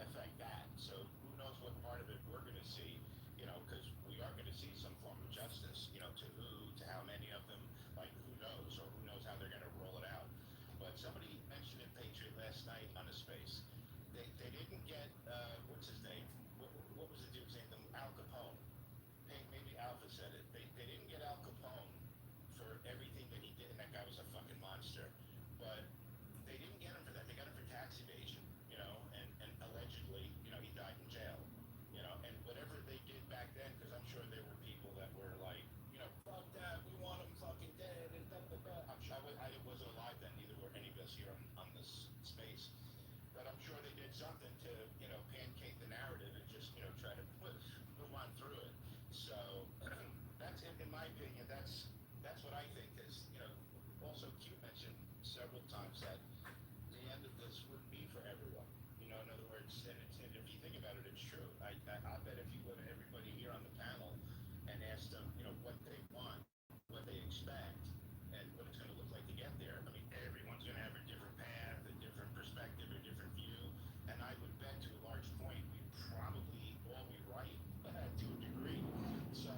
affect that. So who knows what part of it we're going to see, because we are going to see some form of justice, to who, to how many of them, like who knows, or who knows how they're going to roll it out. But somebody mentioned in Patriot last night on a space, they didn't get, what's his name? What was the dude's name? Al Capone. Maybe Alpha said it. They didn't get Al Capone for everything that he did, and that guy was a fucking monster. But they didn't get him for that. They got him for tax evasion, and allegedly, he died in jail, and whatever they did back then, because I'm sure there were people that were like, fuck that, we want him fucking dead, and blah, blah, blah. I'm sure I wasn't alive then, neither were any of us here on this space. But I'm sure they did something to, pancake the narrative and just, try to move on through it. So that's, in my opinion, that's what I think is, also Q mentioned several times that the end of this would be for everyone. In other words, and if you think about it, it's true. I bet if you go to everybody here on the panel and ask them, what they want, what they expect, and what it's going to look like to get there, I mean, everyone's going to have a different path, a different perspective, a different view, and I would bet to a large point we'd probably all be right to a degree. So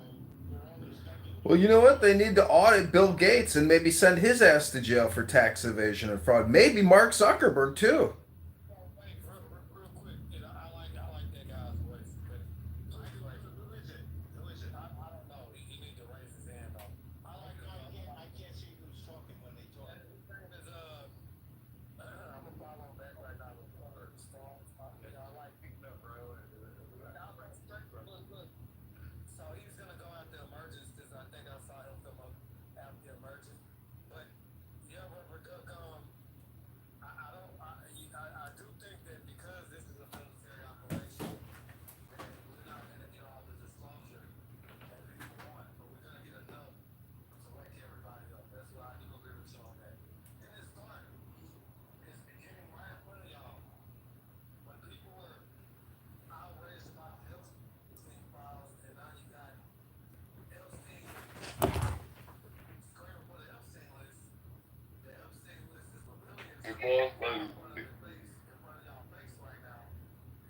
we're always Well, you know what? They need to audit Bill Gates and maybe send his ass to jail for tax evasion and fraud. Maybe Mark Zuckerberg, too. Real quick, I like that guy's voice. But Who is it? I don't know. He needs to raise his hand though. I can't see who's talking when they talk. His name is I'm gonna follow him back right now. Strong. I like picking up, bro. Look. So he's gonna go out the emergence because I think I saw him come up after the emergence. But yeah, Robert Duckham, I do think that because this is a military operation, that we're not gonna get all the disclosure that people want, but we're gonna get enough to wake everybody up. That's why I do agree with you on that. And it's fun. It's beginning right in front of y'all. When people were outraged about the Epstein files, and now you got Epstein screaming for the Epstein list. The Epstein list is for billions. In front of y'all face right now,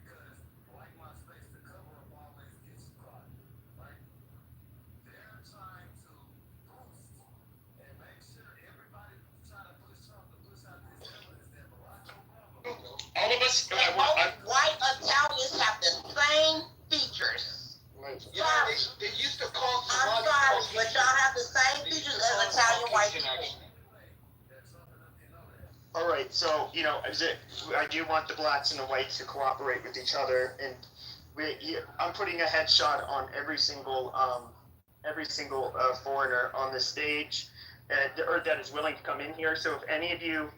because like my space, the cover up always gets you caught, right? They're trying to boost and make sure everybody trying to push Trump to push out this evidence that Barack Obama. All of us. White Italians have the same features. Yeah, they used to call I'm sorry, but y'all have the same features as Italian white people. All right, so I do want the blacks and the whites to cooperate with each other, and I'm putting a headshot on every single foreigner on the stage, or that is willing to come in here. So if any of you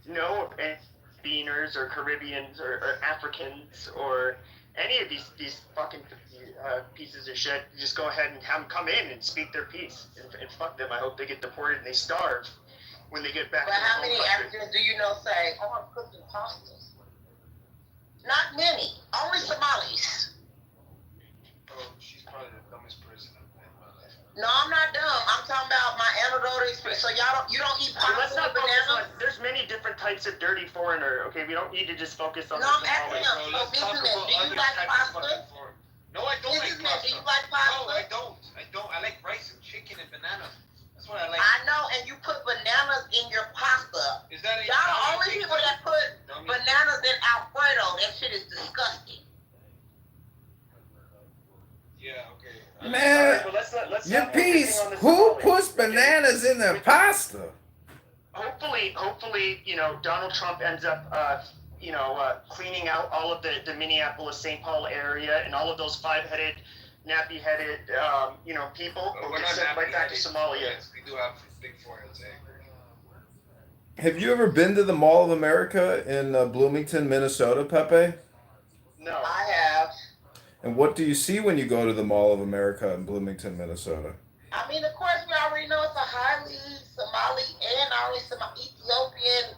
know of any Beaners or Caribbeans or Africans or any of these fucking pieces of shit. Just go ahead and have them come in and speak their piece and fuck them. I hope they get deported and they starve when they get back But to their how home many country. Africans do you know say, "Oh, I'm cooking pasta"? Not many. Only Somalis. Oh, she's probably the dumbest person I've met in my life. No, I'm not dumb. I'm talking about my anecdotal experience. So you don't eat So let's pasta not with focus bananas? on. There's many different types of dirty foreigner. Okay, we don't need to just focus on No, the I'm asking Somalis. him. So businessman, do you like pasta? No, I don't like Businessman, do pasta. you like pasta? No, I don't. I like rice and chicken and bananas. That's what I like. I know, and you put bananas in your pasta. Is that a Y'all the only people that put bananas in Alfredo. That shit is disgusting. Yeah, okay. Man, let's your not focusing piece. on the Who Somalis. puts bananas in their pasta? Hopefully, Donald Trump ends up, cleaning out all of the Minneapolis, St. Paul area and all of those five-headed, nappy-headed, people who We're get not sent right back to nappy-headed. Somalia. Yes, we do have big foreheads, eh? Have you ever been to the Mall of America in Bloomington, Minnesota, Pepe? No. I have. And what do you see when you go to the Mall of America in Bloomington, Minnesota? I mean, of course, we already know it's a highly Somali and already Ethiopian,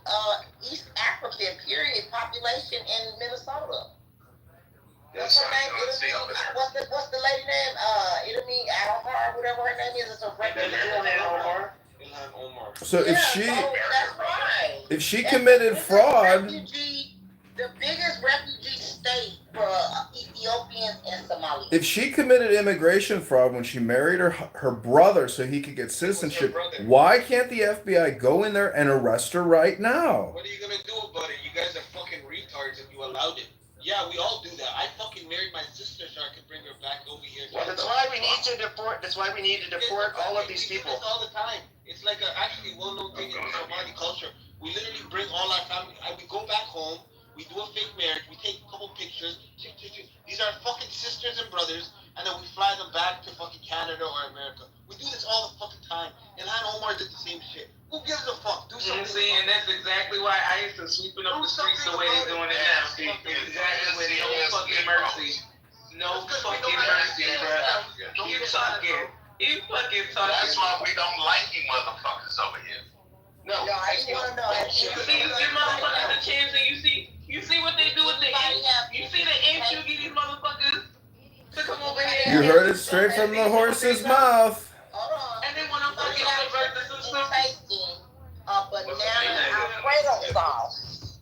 East African, period, population in Minnesota. What's her name? What's the lady name? Idami Alhar, whatever her name is. It's a Ilhan Omar. So if she that's right. if she That's committed the fraud, the biggest refugee state for Ethiopians and Somalis. if she committed immigration fraud when she married her brother so he could get citizenship, why can't the FBI go in there and arrest her right now? What are you gonna do about it? You guys are fucking retards and you allowed it. Yeah, we all do that. I fucking married my sister so I could bring her back over here. That's why we need to deport. That's why we need to deport all of these people. We do this all the time. It's like a actually well-known thing in the Somali culture. We literally bring all our family. We go back home. We do a fake marriage. We take a couple pictures. These are fucking sisters and brothers, and then we fly them back to fucking Canada or America. We do this all the fucking time. Ilhan Omar did the same shit. Who gives a fuck? Do something. See, and that's exactly why ICE is sweeping up the streets the way they're doing it now. See, exactly where they no fucking mercy. No fucking mercy, bro. Keep talking. Keep fucking talking. That's why we don't like you motherfuckers over here. No, I just want to know. You see motherfuckers a chance and you see what they do with the inch? You see the inch you get these motherfuckers to come over here? You heard it straight from the horse's mouth. Hold on. And they want to fucking subvert the system. Tasting a banana Alfredo sauce.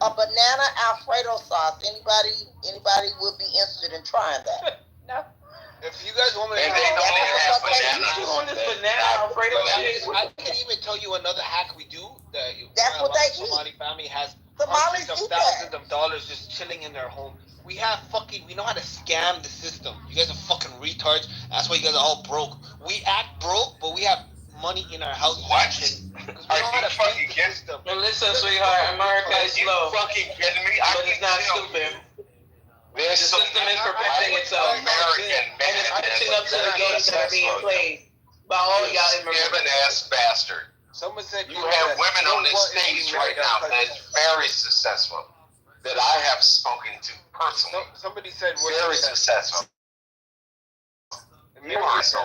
A banana Alfredo sauce. Anybody would be interested in trying that? No. If you guys want me to And they don't even have bananas. You on this banana Alfredo shit? I can even tell you another hack we do. That's what they eat. Somali family has Somalis hundreds of eat that. thousands of dollars just chilling in their home. We know how to scam the system. You guys are fucking retards. That's why you guys are all broke. We act broke, but we have money in our house. What? Because we know how to fucking beat the system. And listen, sweetheart, America is You slow, fucking kidding me? but it's not stupid. The system is perfecting itself. American And it's catching up to the games that are being played by all y'all immigrants. Skibbin-ass bastard. Someone said You have women on this stage right now that is very successful, that I have spoken to personally. Somebody said Very successful. You are so.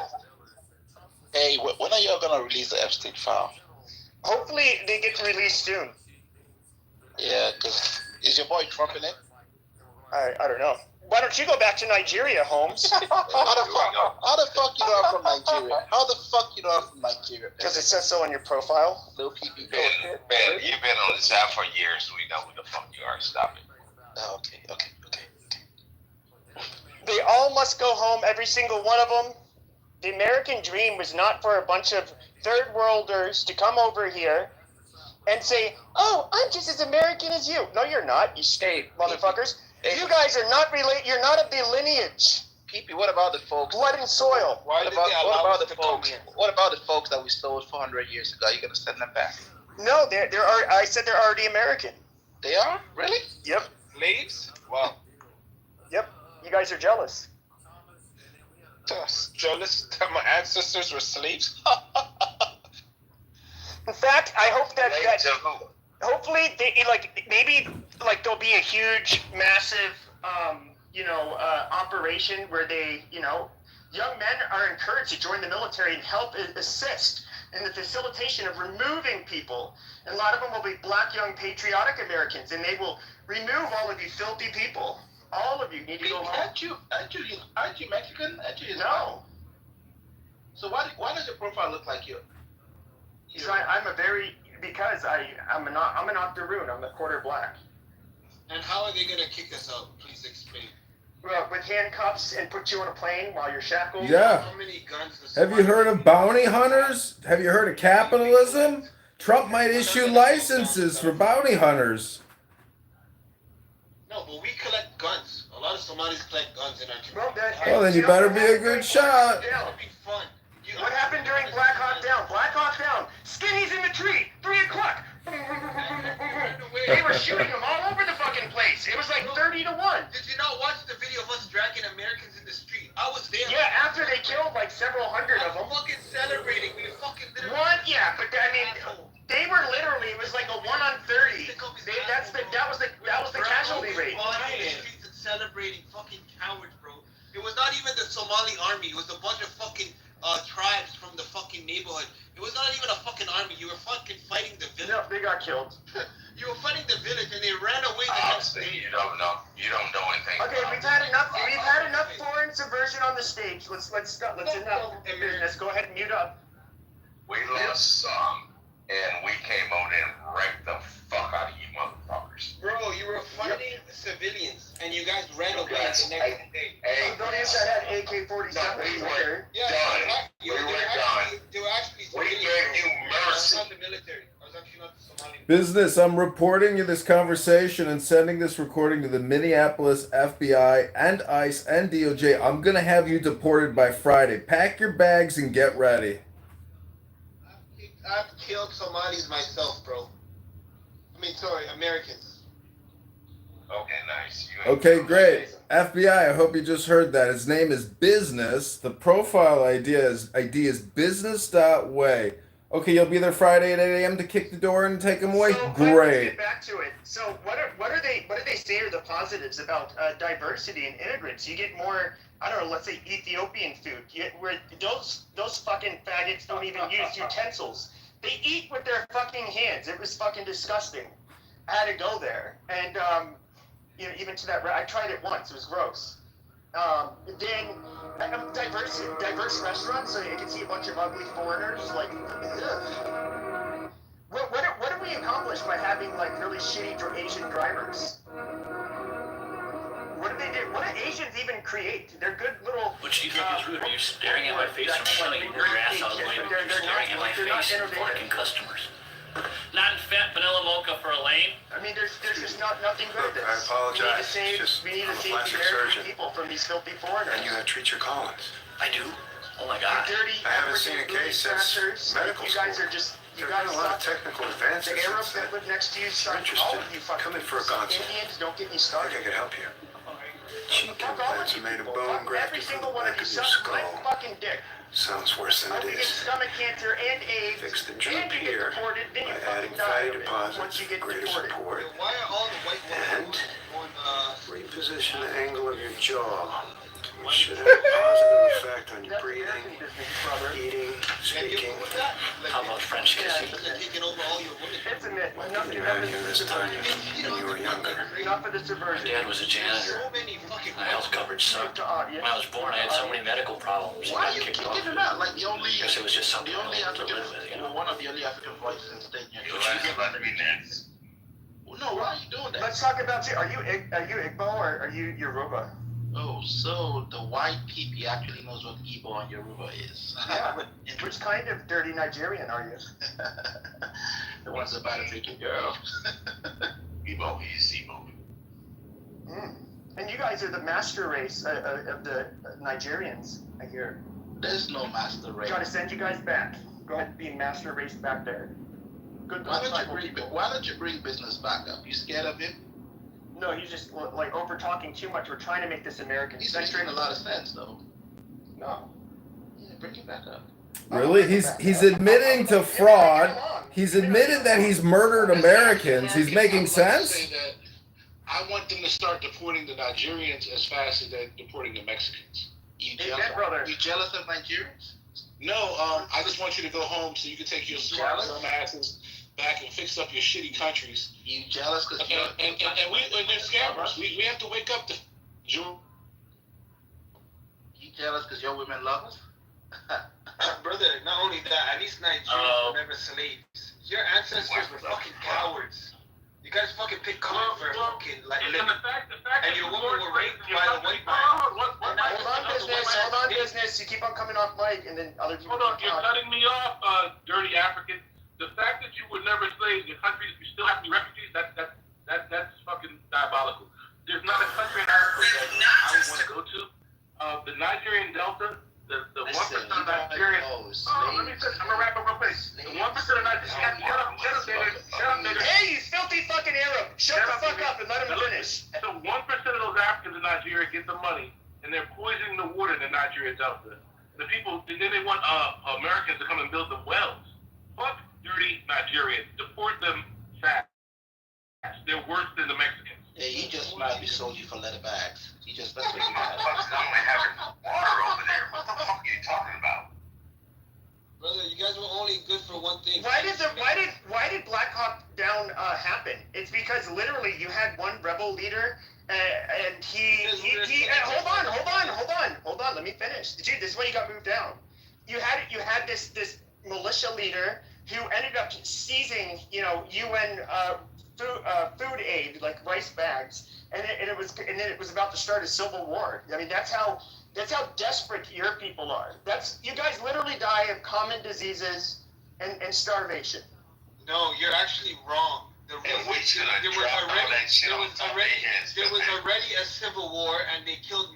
Hey, when are y'all gonna release the Epstein file? Hopefully, they get released soon. Yeah, cause is your boy Trump in it? I don't know. Why don't you go back to Nigeria, Holmes? How the fuck you know I'm from Nigeria? How the fuck you know I'm from Nigeria? Because it says so on your profile. Little PP. Man, you've been on this app for years. We know who the fuck you are. Stop it. Oh, okay. They all must go home, every single one of them. The American dream was not for a bunch of third worlders to come over here and say, "Oh, I'm just as American as you." No, you're not. You stay, motherfuckers. You guys are not related. You're not of the lineage. PP, what about the folks? Blood and soil. What about the folks? What about the folks that we stole 400 years ago? You gonna send them back? No, I said they're already American. They are? Really? Yep. Slaves? Wow. Yep. You guys are jealous. Jealous that my ancestors were slaves? In fact, I hope that hopefully maybe there'll be a huge, massive, operation where they, young men are encouraged to join the military and help assist in the facilitation of removing people. And a lot of them will be black, young, patriotic Americans, and they will remove all of you filthy people. All of you need to go home. Aren't you Mexican? No. So why does your profile look like you? I'm an octoroon. I'm a quarter black. And how are they gonna kick us out? Please explain. Well, with handcuffs and put you on a plane while you're shackled. Yeah. How many guns does Have you heard of bounty hunters? Have you heard of capitalism? Trump might issue licenses for bounty hunters. No, but we collect guns. A lot of Somalis collect guns in our community. Well, then you better be a good shot. That would be fun. What happened during Black Hawk Down? Black Hawk Down. Skinny's in the tree. 3 o'clock. They were shooting them all over the fucking place. It was like 30 to 1. Did you not watch the video of us dragging Americans in the street? I was there. Yeah, after they killed like several hundred of them. Fucking celebrating. We fucking literally. What? Yeah, but I mean, they were literally. It was like a 1 on 30. That was the casualty rate. Celebrating fucking cowards, bro. It was not even the Somali army. It was a bunch of fucking tribes from the fucking neighborhood. It was not even a fucking army. You were fucking fighting the village. No, they got killed. You were fighting the village and they ran away the next day. You don't know anything. Okay, we've had enough foreign subversion on the stage. Let's enough business. Go ahead and mute up. We lost some, and we came out and wrecked the fuck out of you motherfuckers. Bro, you were fighting civilians and you guys ran away the next day. Don't use that AK-47. We were done. We were done. They were actually We gave you mercy. I was not the military. I was actually not the Somali. Business, I'm reporting you this conversation and sending this recording to the Minneapolis FBI and ICE and DOJ. I'm going to have you deported by Friday. Pack your bags and get ready. I've killed Somalis myself, bro. Americans. Okay, nice. Okay, great. FBI, I hope you just heard that. His name is Business. The profile ID is business.way. Okay, you'll be there Friday at 8 a.m. to kick the door and take him away? So, Great. Get back to it. So what do they say are the positives about diversity and immigrants? You get more, I don't know, let's say Ethiopian food. Where those fucking faggots don't even use utensils. They eat with their fucking hands. It was fucking disgusting. I had to go there. And even to that, I tried it once. It was gross. Then diverse restaurants, so you can see a bunch of ugly foreigners. Like, ugh. What have we accomplished by having like really shitty Asian drivers? What do they do? What do Asians even create? They're good little. What you think is rude? Are you staring at my face and shoving your ass out of the way? You're staring at my face and blocking customers. Not in fat vanilla mocha for Elaine. I mean, there's just nothing good. I apologize. We need to I'm a save plastic the American surgeon. people from these filthy foreigners. And you have Treacher Collins. I do? Oh my God. Dirty I haven't seen a case since medical You guys are just. You There guys have been a lot of suck. technical advances The Arabs since that then. live next to you suck. Interested. All of you fucking Come in for a consult. Indians, don't get me I started. think I could help you. Cheek Fuck all of implants you are made of people. bone Fuck every grafted from single the one of back you of your suck my skull. fucking dick. Sounds worse than Hope it you get is. stomach cancer and AIDS. Fix the and droop you get here deported. Then you by fucking adding die fatty of it deposits once you for get greater deported. support. Why are all the white And on reposition the angle of your jaw. It should have a positive effect on your breathing, eating, speaking. How about French kissing? taking over all your women? It's a myth. Why couldn't you have you this time when you were younger? Enough of the My subversion. dad was a janitor. So many fucking. My health coverage sucked. When I was born, I had so many medical problems. Why I are you got kicked kicking off. him out? Like the only. Because it was just something The only I wanted to African. live with, you know? One of the only African voices in the state. Let me next. No, why are you doing that? Let's talk about you. Are you Igbo or are you Yoruba? Oh, so the white people actually knows what Igbo and Yoruba is. Yeah, but which kind of dirty Nigerian are you? The ones about to take your girl. Ebo is Ebo. And you guys are the master race of the Nigerians, I hear. There's no master race. Try to send you guys back. Go ahead and be master race back there. Good Why luck, why don't you bring business back up? You scared of him? No, he's just like over talking too much. We're trying to make this American. He's making a lot of sense, though. No. Yeah, bring it back up. Really? He's admitting to fraud. He's admitted that he's murdered Americans. He's making sense. I want them to start deporting the Nigerians as fast as they're deporting the Mexicans. You jealous of Nigerians? No, I just want you to go home so you can take your smart asses back and fix up your shitty countries. You jealous? Cause and they're scammers. We have to wake up to you. You jealous because your women love us? Brother, not only that, at least Nigerians were never slaves. Your ancestors were fucking cowards. You guys fucking pick cotton for fucking like living. And your women were raped by the white man. Hold on, business. You keep on coming off mic, and then other people. Hold on, you're cutting me off, dirty African. The fact that you were never slaves, your country, you still have to be refugees. That's fucking diabolical. There's not a country in Africa that I would want to go to. The Nigerian Delta. The 1% of Nigerians. Let me finish. I'm gonna wrap up real quick. The 1% of Nigerians. Shut up, nigga. Hey, you filthy fucking Arab! Shut the fuck up and let him finish. So 1% of those Africans in Nigeria get the money, and they're poisoning the water in the Nigeria Delta. The people, and then they want Americans to come and build the wells. Fuck dirty Nigerians. Deport them fast. They're worse than the Mexicans. Yeah, he just might be sold you for leather bags. That's what he got. Having water over there. What the fuck are you talking about? Brother, you guys were only good for one thing. Why did Black Hawk Down happen? It's because literally you had one rebel leader, and he hold on. Let me finish. Dude, this is why you got moved down. You had this militia leader who ended up seizing, UN food aid, like rice bags, and it was about to start a civil war. I mean, that's how desperate your people are. You guys literally die of common diseases and starvation. No, you're actually wrong. There was already a civil war, and they killed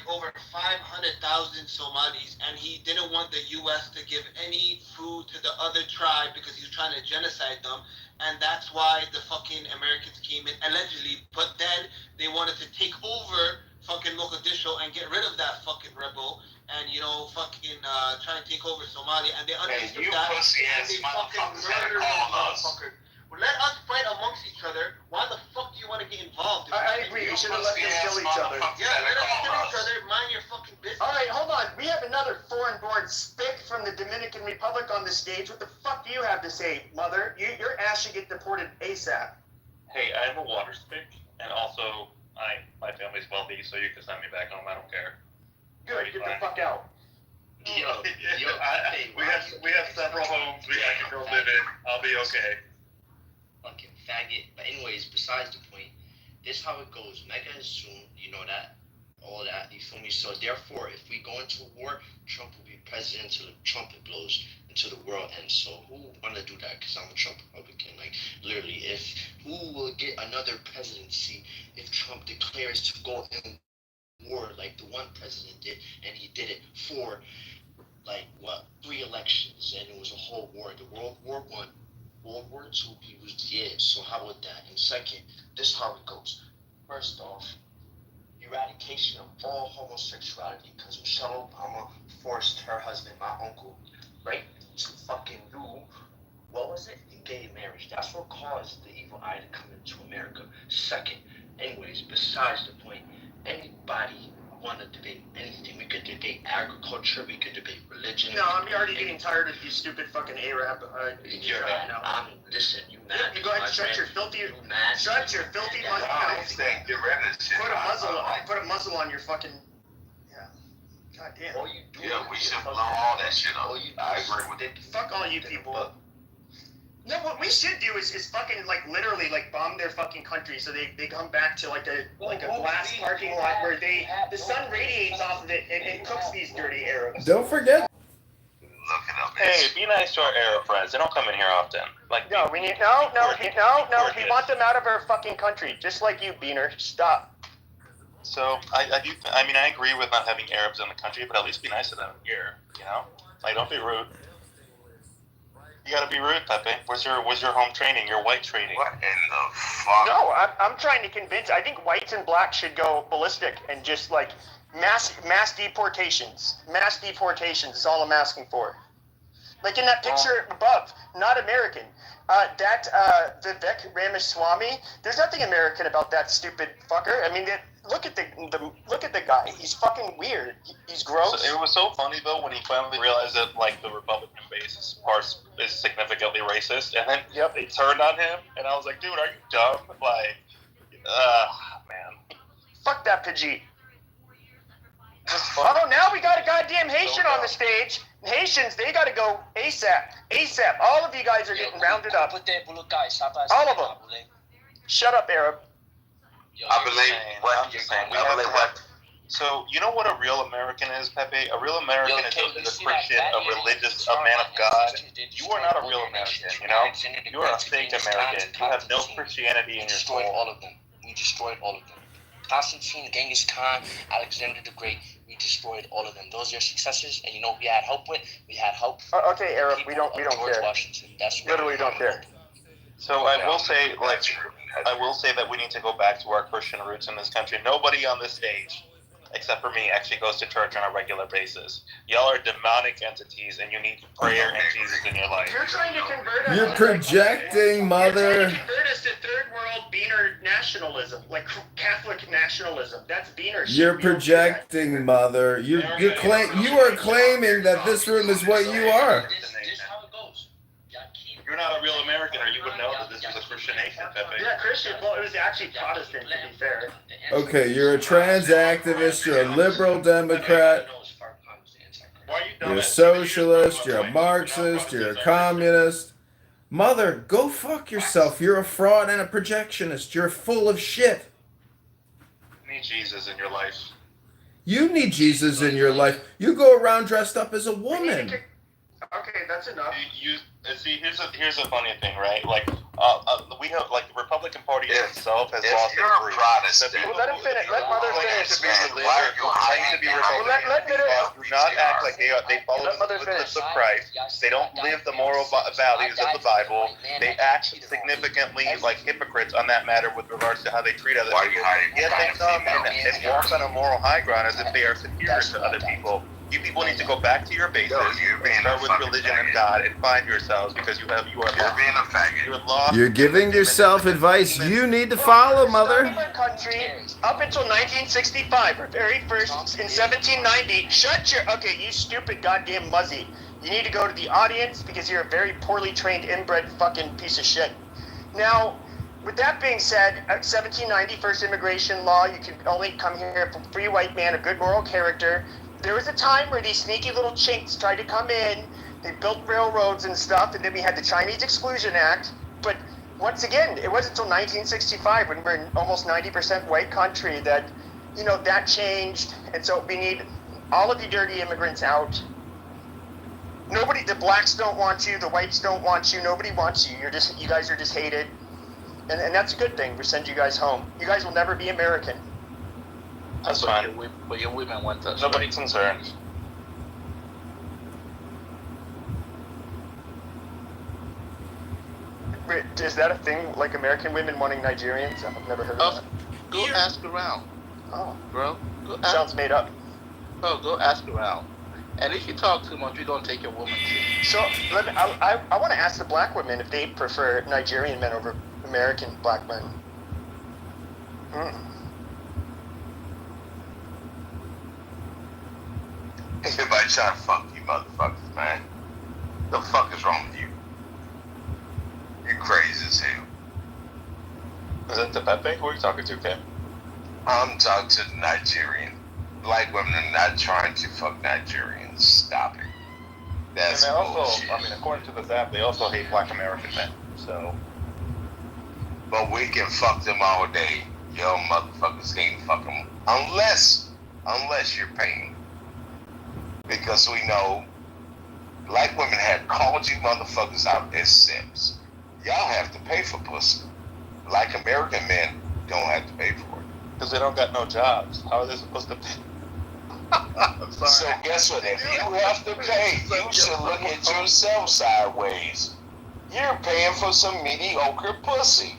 over 500,000 Somalis, and he didn't want the U.S. to give any food to the other tribe because he was trying to genocide them, and that's why the fucking Americans came in, allegedly, but then they wanted to take over fucking Mogadishu and get rid of that fucking rebel, and try and take over Somalia, and they understood that, and they fucking murdered that motherfucker. Let us fight amongst each other. Why the fuck do you want to get involved? I agree. You should have let them kill each other. Yeah, let us kill each other. Mind your fucking business. All right, hold on. We have another foreign-born spick from the Dominican Republic on the stage. What the fuck do you have to say, mother? Your ass should get deported ASAP. Hey, I have a water spick, and also my family's wealthy, so you can send me back home. I don't care. Good. Get the fuck out. We have several homes I can go live in. I'll be okay. Fucking faggot. But anyways, besides the point, this is how it goes. Mega is soon, that, all that, you feel me? So therefore, if we go into war, Trump will be president until the trumpet blows, until the world ends. So who want to do that? Because I'm a Trump Republican. Like, literally, who will get another presidency if Trump declares to go in war like the one president did, and he did it for, 3 elections, and it was a whole war. The World War I. World War II, he was dead, so how would that? And second, this is how it goes. First off, eradication of all homosexuality, because Michelle Obama forced her husband, my uncle, right, to fucking do, what was it? Gay marriage. That's what caused the evil eye to come into America. Second, anyways, besides the point, anybody want to debate anything. We could debate agriculture, we could debate religion. No, I'm already getting tired of you stupid fucking Arab. Listen, you mad. You go ahead and shut your filthy mouth. Put a muzzle on your fucking. Yeah. God damn. We should blow all that shit up. I agree with it. Fuck all you people. No, what we should do is fucking literally bomb their fucking country so they come back to a glass parking lot where the sun radiates off of it and cooks these dirty Arabs. Don't forget. Hey, be nice to our Arab friends. They don't come in here often. We want them out of our fucking country, just like you, Beaner. Stop. So I agree with not having Arabs in the country, but at least be nice to them here. Don't be rude. You gotta be rude, Pepe. Where's your home training? Your white training? What in the fuck? No, I'm trying to convince. I think whites and blacks should go ballistic and just mass deportations. Mass deportations is all I'm asking for. Like in that picture above, not American. Vivek Ramaswamy, there's nothing American about that stupid fucker. I mean, look at the guy. He's fucking weird. He's gross. So it was so funny though when he finally realized that like the Republican base is significantly racist, and then they turned on him, and I was like, dude, are you dumb? Like, man. Fuck that Pidgey. Oh, now we got a goddamn Haitian on the stage. Haitians, they gotta go ASAP. ASAP. All of you guys are getting rounded up. All of them. Shut up, Arab. I believe what? So, you know what a real American is, Pepe? A real American is a Christian, a religious, a man of God. You are not a real American, you know? You are a fake American. You have no Christianity in your soul. All of them. We destroyed all of them. Constantine, Genghis Khan, Alexander the Great, we destroyed all of them. Those are your successors, and you know who we had help with? We had help. Okay, Arab, we don't George care. Washington. That's literally don't care. So I will say that we need to go back to our Christian roots in this country. Nobody on this stage, except for me, actually goes to church on a regular basis. Y'all are demonic entities, and you need prayer and Jesus in your life. You're trying to convert us. You're projecting, mother. You're trying to convert us to third world beaner nationalism, like Catholic nationalism. That's beaner shit. You're projecting, mother. You are claiming that this room is what you are. You're not a real American, or you would know that this was a Christian nation, Pepe. Yeah, Christian. Well, it was actually Protestant, to be fair. Okay, you're a trans activist. You're a liberal Democrat. You're a socialist. You're a Marxist. You're a communist. Mother, go fuck yourself. You're a fraud and a projectionist. You're full of shit. You need Jesus in your life. You need Jesus in your life. You go around dressed up as a woman. Okay, that's enough. See, here's a funny thing, right? Like, we have like the Republican Party itself has lost its roots. Well, let him finish. Let mother finish. Do not act like they follow the footsteps of Christ. They don't live the moral values of the Bible. They act significantly like hypocrites on that matter with regards to how they treat other people. Yet they come and walk on a moral high ground as if they are superior to other people. You people need to go back to your bases, start with religion and God, and find yourselves because you are being a faggot. You're lost. You're giving yourself advice you need to follow, mother. Country up until 1965, or very first in 1790. Okay, you stupid goddamn muzzy. You need to go to the audience because you're a very poorly trained, inbred fucking piece of shit. Now, with that being said, 1790 first immigration law, you can only come here if a free white man of good moral character. There was a time where these sneaky little chinks tried to come in, they built railroads and stuff, and then we had the Chinese Exclusion Act. But once again, it wasn't until 1965, when we're an almost 90% white country, that, that changed. And so we need all of you dirty immigrants out. The blacks don't want you, the whites don't want you, nobody wants you. You guys are just hated. And that's a good thing. We send you guys home. You guys will never be American. That's fine. But your women want us. Nobody's concerned. Wait, is that a thing, like American women wanting Nigerians? I've never heard of that. Go ask around. Oh. Bro. Sounds made up. Oh, go ask around. And if you talk too much, we're going to take your woman too. So, I want to ask the black women if they prefer Nigerian men over American black men. Everybody trying to fuck you motherfuckers, man. The fuck is wrong with you? You're crazy as hell. Is that the Pepe? Who are you talking to, Kim? I'm talking to the Nigerian. Black women are not trying to fuck Nigerians. Stop it. That's and they also, bullshit. according to this app, they also hate black American men. So. But we can fuck them all day. Yo motherfuckers can't fuck them. Unless you're paying. Because we know black women have called you motherfuckers out as simps. Y'all have to pay for pussy. Like American men don't have to pay for it. Because they don't got no jobs. How are they supposed to pay? So guess what? If you have to pay, you should look at yourself sideways. You're paying for some mediocre pussy.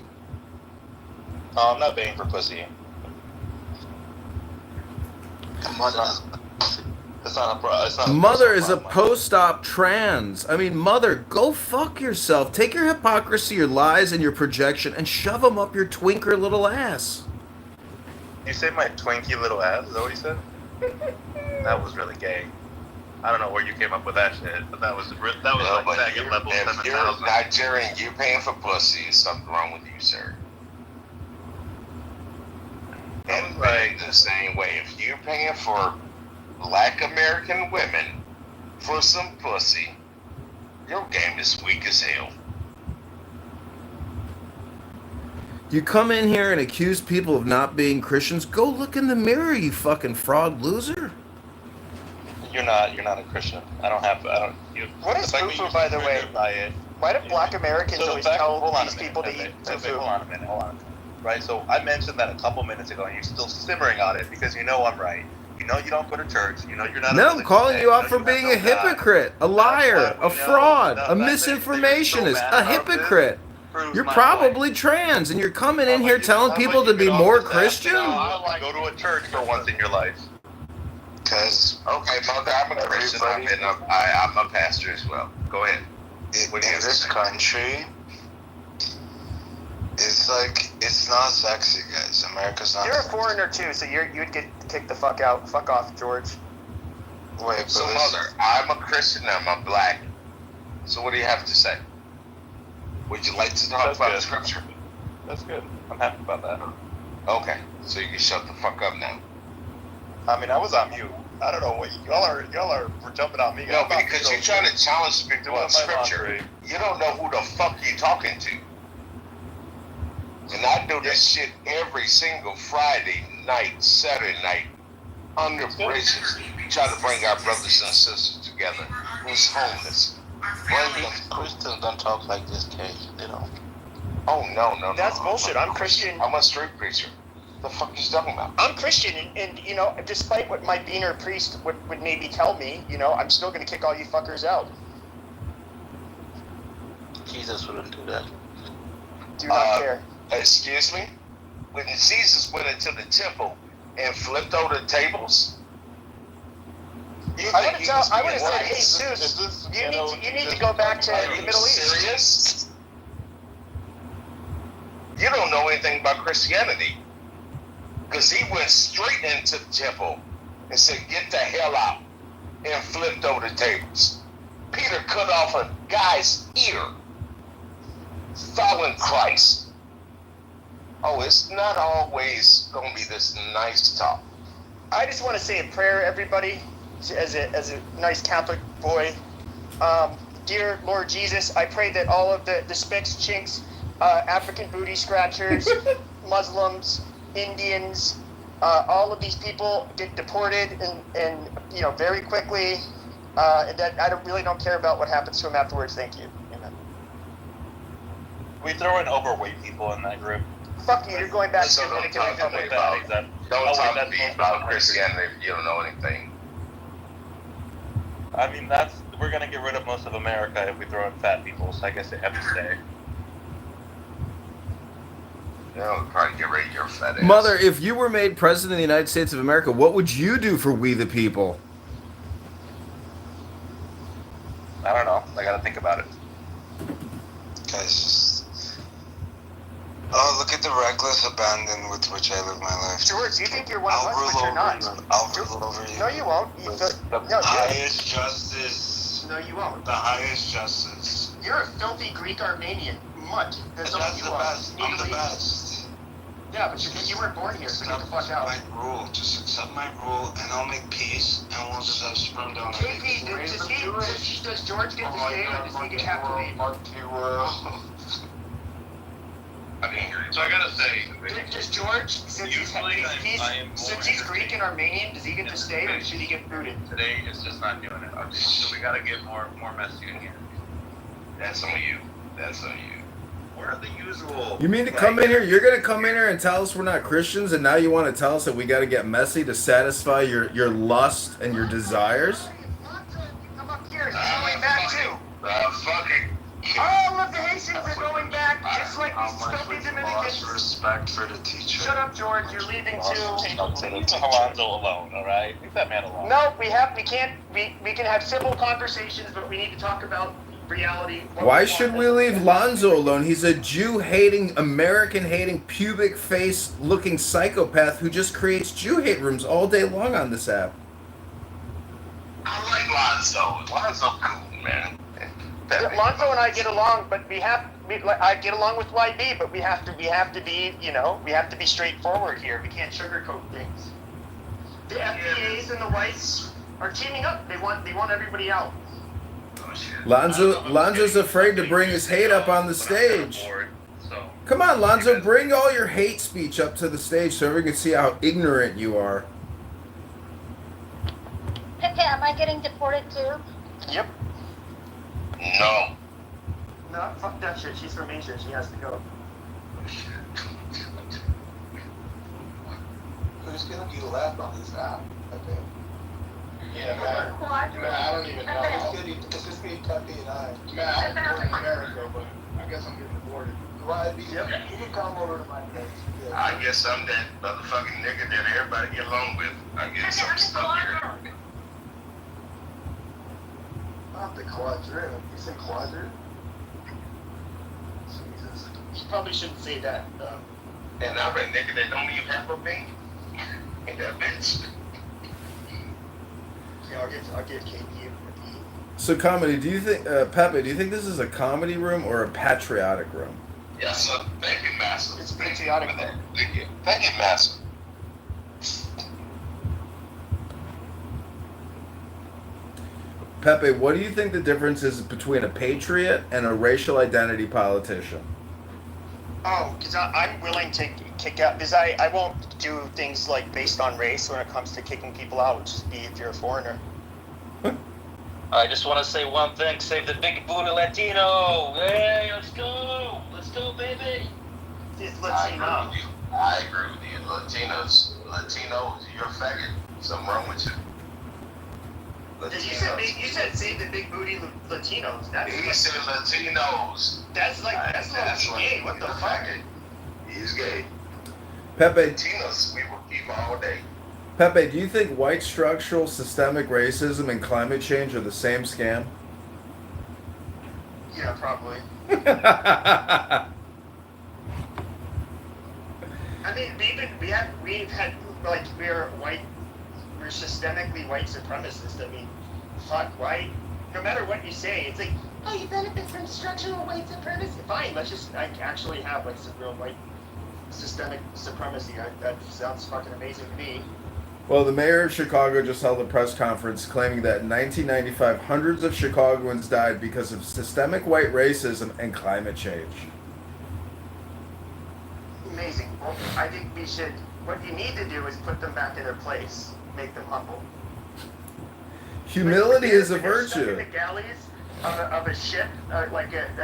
No, I'm not paying for pussy. Come on, It's not a. It's not. Mother is a post-op trans. I mean, mother, go fuck yourself. Take your hypocrisy, your lies, and your projection, and shove them up your twinker little ass. You say my twinky little ass? Is that what you said? That was really gay. I don't know where you came up with that shit, but that was like faggot level. If you're Nigerian, you're paying for pussy. There's something wrong with you, sir. And right the same way, if you're paying for Black American women for some pussy, your game is weak as hell. You come in here and accuse people of not being Christians. Go look in the mirror, you fucking fraud loser. You're not a Christian. I don't. What is fufu, by the way? Why do Black Americans always tell these people to eat fufu? Hold on a minute. Right, so I mentioned that a couple minutes ago, and you're still simmering on it because you know I'm right. You know you don't go to church. You know you're not. No, I'm calling you out for being a hypocrite, a liar, a fraud, a misinformationist, a hypocrite. You're probably trans, and you're coming in here telling people to be more Christian? Go to a church for once in your life. Because, okay, mother, I'm a Christian, I'm a pastor as well. Go ahead. In this country, it's like, it's not sexy, guys. America's not You're sexy. a foreigner too, so you'd get kicked the fuck out. Fuck off, George. Wait, so mother, I'm a Christian, I'm a Black. So what do you have to say? Would you like to talk about the scripture? That's good. I'm happy about that. Okay, so you can shut the fuck up now. I mean, I was on mute. I don't know what y'all are jumping on me. No, because you're trying to challenge me through scripture. You don't know who the fuck you're talking to. And I do this shit every single Friday night, Saturday night, under bridges, try to bring our brothers and sisters together who's homeless. Christians don't talk like this, Cage. They don't. Oh, no. That's bullshit. I'm Christian. I'm a street preacher. The fuck you talking about? I'm Christian, and you know, despite what my beaner priest would maybe tell me, you know, I'm still gonna kick all you fuckers out. Jesus wouldn't do that. Do not care. Excuse me? When Jesus went into the temple and flipped over the tables, I would have said, hey, Zeus, you need to go back to the Middle East. Serious? You don't know anything about Christianity. Because he went straight into the temple and said, get the hell out, and flipped over the tables. Peter cut off a guy's ear, following Christ. Oh, it's not always going to be this nice talk. I just want to say a prayer, everybody, as a nice Catholic boy. Dear Lord Jesus, I pray that all of the spicks, chinks, African booty scratchers, Muslims, Indians, all of these people get deported and you know, very quickly, and that I really don't care about what happens to them afterwards. Thank you. Amen. We throw in overweight people in that group. Fuck you, you're going back to Don't Dominican talk to me Republic. about Christianity if you don't know anything. I mean, we're gonna get rid of most of America if we throw in fat people, so I guess they have to stay. Yeah, we'll probably get rid of your fat ass. Mother, if you were made president of the United States of America, what would you do for we the people? I don't know. I gotta think about it. Guys, oh, look at the reckless abandon with which I live my life. George, you think you're one of us, but you're not. I'll rule over you. No, you won't. The highest justice. No, you won't. The highest justice. You're a filthy Greek Armenian. Mutt. That's all you are. I'm the best. Yeah, but you weren't born here, so get the fuck out. My rule. Just accept my rule, and I'll make peace, and we'll just have sperm down. KP, does George get to stay, or does he have to leave? So I gotta say, Does George, since he's Greek and Armenian, does he get to stay, or should he get booted? Today is just not doing it. Okay, so we gotta get more messy in here. That's on you. That's on you. We're the usual. You mean to come in here? You're going to come in here and tell us we're not Christians, and now you want to tell us that we got to get messy to satisfy your lust and your desires? Come up here, he's going back too. Fucking. All of the Haitians are going back, just Just like these filthy Dominicans. Respect for the teacher. Shut up, George. You're leaving too. Leave Alonzo alone, all right? Leave that man alone. No, we can have civil conversations, but we need to talk about reality. Why should we leave Lonzo alone? He's a Jew-hating, American-hating, pubic face-looking psychopath who just creates Jew-hate rooms all day long on this app. I like Lonzo. Lonzo cool, man. Lonzo and I get along, but I get along with YB, but we have to be straightforward here. We can't sugarcoat things. The FBAs and the whites are teaming up. They want everybody out. Lonzo's afraid to bring his hate up on the stage. Come on, Lonzo, bring all your hate speech up to the stage so everyone can see how ignorant you are. Pepe, am I getting deported too? Yep. No. No, fuck that shit. She's from Asia. She has to go. Who's gonna be left on this app? I think. Yeah, man. I don't even know. It's just me, Pepe, and I. Man, I'm going to America, but I guess I'm getting deported. Yep. You can come over to my place. Yeah. I guess I'm that motherfucking nigga that everybody get along with. I guess I'm stuck here. Not the quadrant. You said quadrant? Jesus. You probably shouldn't say that. And I'm a nigga that don't even have a bank. Ain't that bitch? Yeah, I'll give KP a beat. So, comedy, do you think, Pepe, do you think this is a comedy room or a patriotic room? Yes, sir. Thank you, Master. It's patriotic. Thank you. Thank you, Master. Pepe, what do you think the difference is between a patriot and a racial identity politician? Oh, because I'm willing to kick out, because I won't do things like based on race when it comes to kicking people out, just be if you're a foreigner. I just want to say one thing, save the big booty Latino. Hey, let's go, baby. It's Latino. I agree with you. Latinos, you're a faggot. Something wrong with you. You said save the big booty Latinos. He said Latinos. That's gay. What the fuck? He's gay. Pepe, Latinos, we will keep all day. Pepe, do you think white structural systemic racism and climate change are the same scam? Yeah, probably. I mean, we've had like we're systemically white supremacists. I mean, fuck white. No matter what you say, it's like, oh, you benefit from structural white supremacy. Fine, let's just actually have like some real white systemic supremacy. That sounds fucking amazing to me. Well, the mayor of Chicago just held a press conference claiming that in 1995, hundreds of Chicagoans died because of systemic white racism and climate change. Amazing. Well, I think what you need to do is put them back in their place, make them humble. Humility is a virtue. Stuck in the galleys of a ship,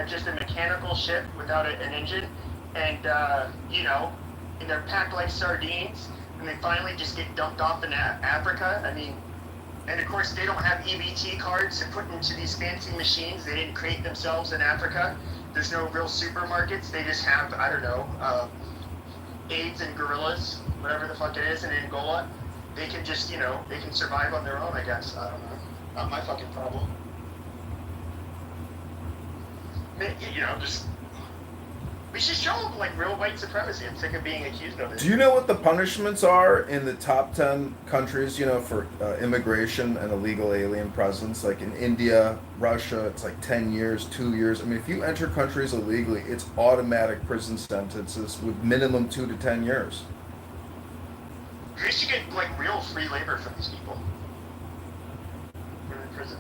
just a mechanical ship without an engine, and and they're packed like sardines, and they finally just get dumped off in Africa. I mean, and of course they don't have EBT cards to put into these fancy machines. They didn't create themselves in Africa. There's no real supermarkets. They just have, I don't know, AIDS and gorillas, whatever the fuck it is, in Angola. They can just, they can survive on their own, I guess. I don't know. Not my fucking problem. We should show them, like, real white supremacy. I'm sick of being accused of it. Do you know what the punishments are in the top 10 countries, for immigration and illegal alien presence? Like in India, Russia, it's like 10 years, 2 years. I mean, if you enter countries illegally, it's automatic prison sentences with minimum 2 to 10 years. We should get, like, real free labor from these people. In prison.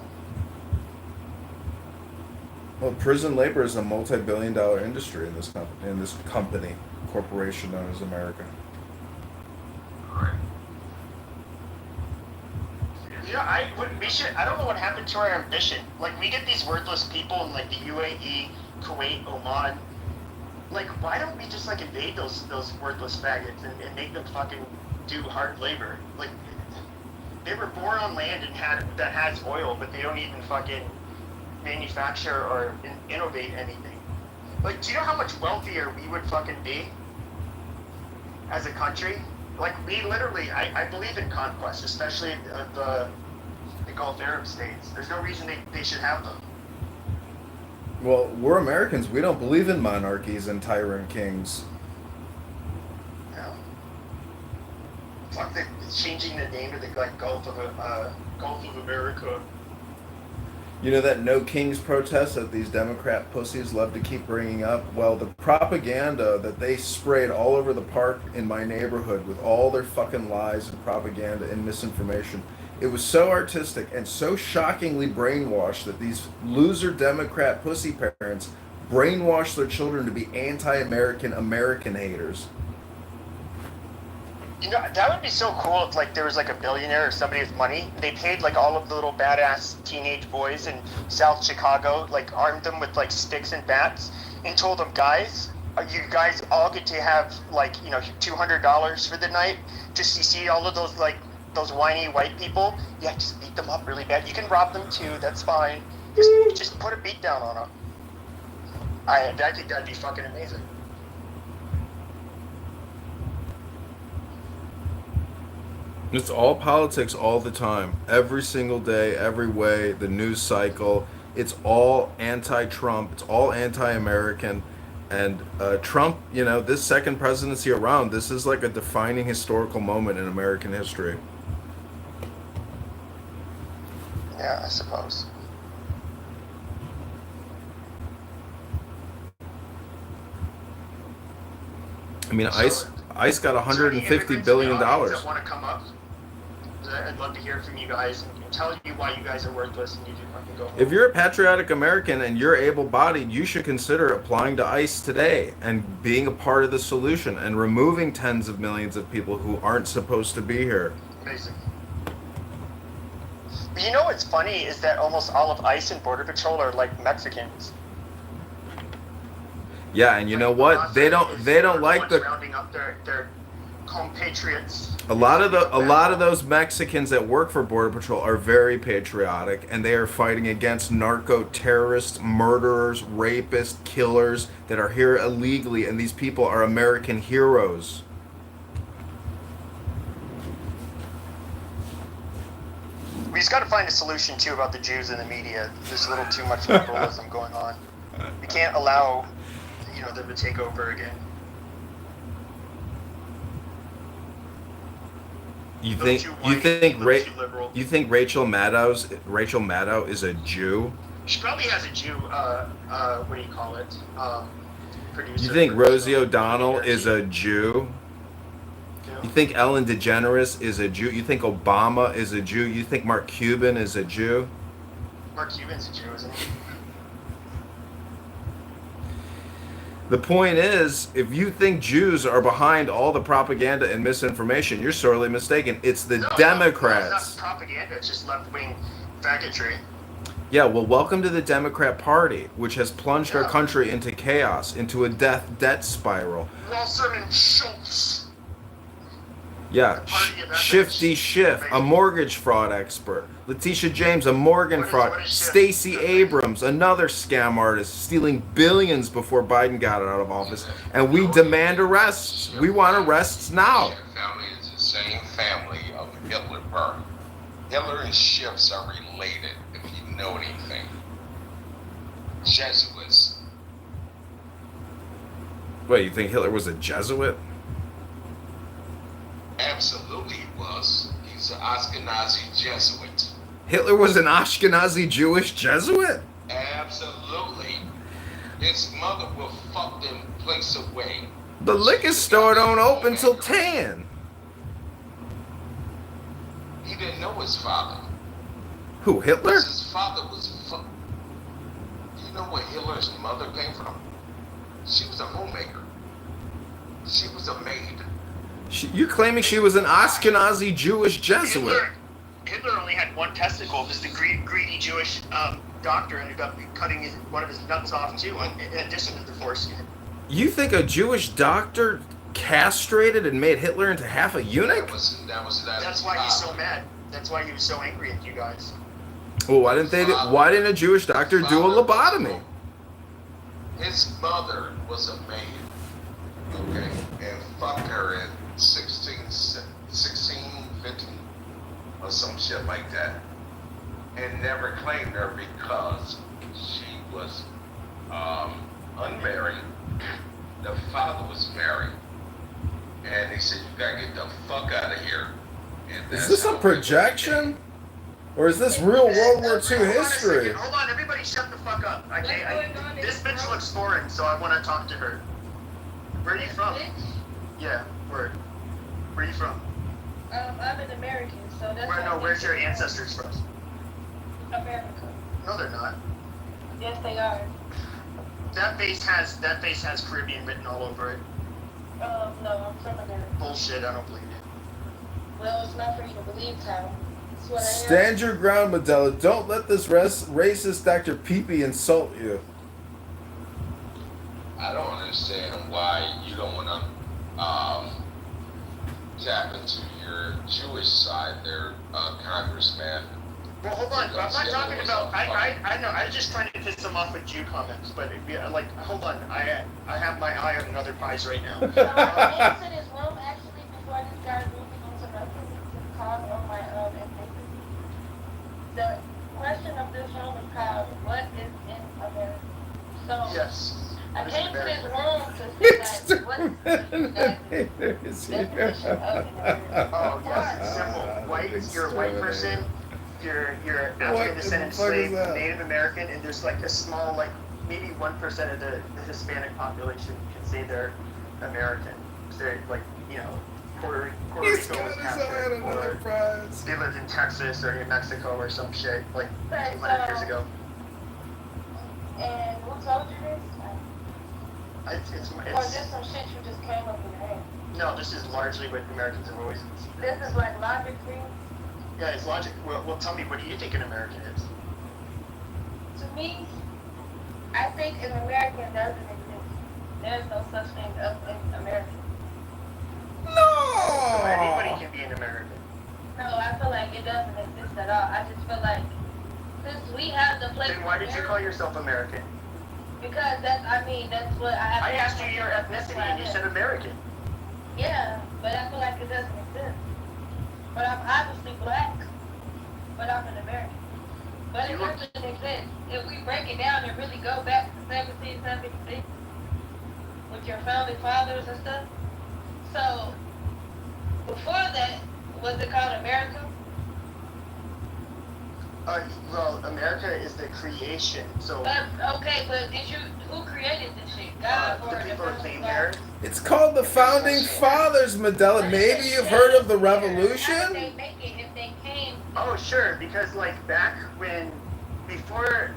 Well, prison labor is a multi-billion-dollar industry in this company, corporation known as America. I don't know what happened to our ambition. Like, we get these wordless people in, like, the UAE, Kuwait, Oman. Like, why don't we just, like, invade those wordless faggots and make them fucking do hard labor? Like, they were born on land that has oil, but they don't even fucking manufacture or innovate anything. Like, do you know how much wealthier we would fucking be as a country? Like, we literally, I believe in conquest, especially of the Gulf Arab states. There's no reason they should have them. Well, we're Americans. We don't believe in monarchies and tyrant kings. No. Fuck, they're changing the name of the Gulf of America. You know that no kings protest that these Democrat pussies love to keep bringing up? Well, the propaganda that they sprayed all over the park in my neighborhood with all their fucking lies and propaganda and misinformation, it was so artistic and so shockingly brainwashed that these loser Democrat pussy parents brainwash their children to be anti-American American haters. You know, that would be so cool if, like, there was, like, a billionaire or somebody with money. They paid, like, all of the little badass teenage boys in South Chicago, like, armed them with, like, sticks and bats and told them, guys, you guys all get to have, like, you know, $200 for the night. Just you see all of those, like, those whiny white people. Yeah, just beat them up really bad. You can rob them, too. That's fine. Just put a beat down on them. I think that'd be fucking amazing. It's all politics all the time. Every single day, every way, the news cycle. It's all anti-Trump. It's all anti-American. And Trump, you know, this second presidency around, this is like a defining historical moment in American history. Yeah, I suppose. I mean, ICE got $150 billion. That want to come up? I'd love to hear from you guys and tell you why you guys are worthless and you do fucking go home. If you're a patriotic American and you're able-bodied, you should consider applying to ICE today and being a part of the solution and removing tens of millions of people who aren't supposed to be here. Amazing. But you know what's funny is that almost all of ICE and Border Patrol are like Mexicans. Yeah, and you know what? They don't like the rounding up their compatriots. a lot of those Mexicans that work for Border Patrol are very patriotic, and they are fighting against narco terrorists, murderers, rapists, killers that are here illegally, and these people are American heroes. We just got to find a solution too about the Jews in the media. There's a little too much liberalism going on. We can't allow, you know, them to take over again. You think Rachel Maddow is a Jew? She probably has a Jew. What do you call it? Producer. You think Rosie O'Donnell is a Jew? You think Ellen DeGeneres is a Jew? You think Obama is a Jew? You think Mark Cuban is a Jew? Mark Cuban's a Jew, isn't he? The point is, if you think Jews are behind all the propaganda and misinformation, you're sorely mistaken. It's the Democrats. It's not propaganda, it's just left-wing faggotry. Yeah, well, welcome to the Democrat Party, which has plunged our country into chaos, into a debt spiral. Wasserman Schultz. Yeah, Shifty Schiff, a mortgage fraud expert. Letitia James, a Morgan fraud. Stacey Abrams, another scam artist, stealing billions before Biden got out of office. And we demand arrests. We want arrests now. Family is the same family of Hitler birth. Hitler and Schiffs are related, if you know anything. Jesuits. Wait, you think Hitler was a Jesuit? Absolutely he was. He's an Ashkenazi Jesuit. Hitler was an Ashkenazi Jewish Jesuit? Absolutely. His mother will fuck them place away. The liquor store don't open till 10. He didn't know his father. Who, Hitler? His father was Do you know where Hitler's mother came from? She was a homemaker. She was a maid. You're claiming she was an Ashkenazi Jewish Jesuit. Hitler only had one testicle because the greedy Jewish doctor ended up cutting one of his nuts off too, in addition to the foreskin. You think a Jewish doctor castrated and made Hitler into half a eunuch? That's why he's so mad. That's why he was so angry at you guys. Well, why didn't a Jewish doctor do a lobotomy? his mother was a maid, okay, and fucked her in 16, 15, or some shit like that, and never claimed her because she was unmarried. The father was married, and he said, "You gotta get the fuck out of here." And Is this a projection? Or is this real World War II history? Hold on, everybody shut the fuck up. This bitch looks foreign, so I want to talk to her. Where are you from? Yeah, where are you from? I'm an American, so that's Where's your ancestors from? America. No, they're not. Yes, they are. That face has Caribbean written all over it. No, I'm from America. Bullshit, I don't believe it. Well, it's not for you to believe, Tom. It's what I am. Stand your ground, Medela. Don't let this racist Dr. Peepee insult you. I don't understand why you don't want to tap into your Jewish side there, Congressman. Well, hold on. I'm not talking about. I know. I was just trying to piss them off with Jew comments, but hold on. I have my eye on another prize right now. So I answered his room actually before I just started moving on to references to call on my ethnicity. The question of this room is called "What is in America?" So yes. I came to this room to say that what is the definition of America? Oh yes, it's simple. White. You're a white person. You're African descendant slave, Native American, and there's like a small, maybe 1% of the Hispanic population can say they're American. They're Puerto Rico is Catholic, or they lived in Texas or New Mexico or some shit 100 years ago. And who told you this? It's or just some shit you just came up with your head? No, this is largely what Americans have always. This is like logic for you? Yeah, it's logic. Well, tell me, what do you think an American is? To me, I think an American doesn't exist. There's no such thing as an American. No! So anybody can be an American. No, I feel like it doesn't exist at all. I just feel like since we have the place. Then why did you call yourself American? Because that's what I have. I asked you your ethnicity and you said American. Yeah, but I feel like it doesn't exist. But I'm obviously black, but I'm an American. But it doesn't exist. If we break it down and really go back to 1776 with your founding fathers and stuff. So, before that, was it called America? Well, America is the creation, so... who created this shit? God or the people who came here? It's called the Founding Fathers, Medela. Maybe you've heard of the Revolution? How did they make it if they came? Oh, sure, because back when, before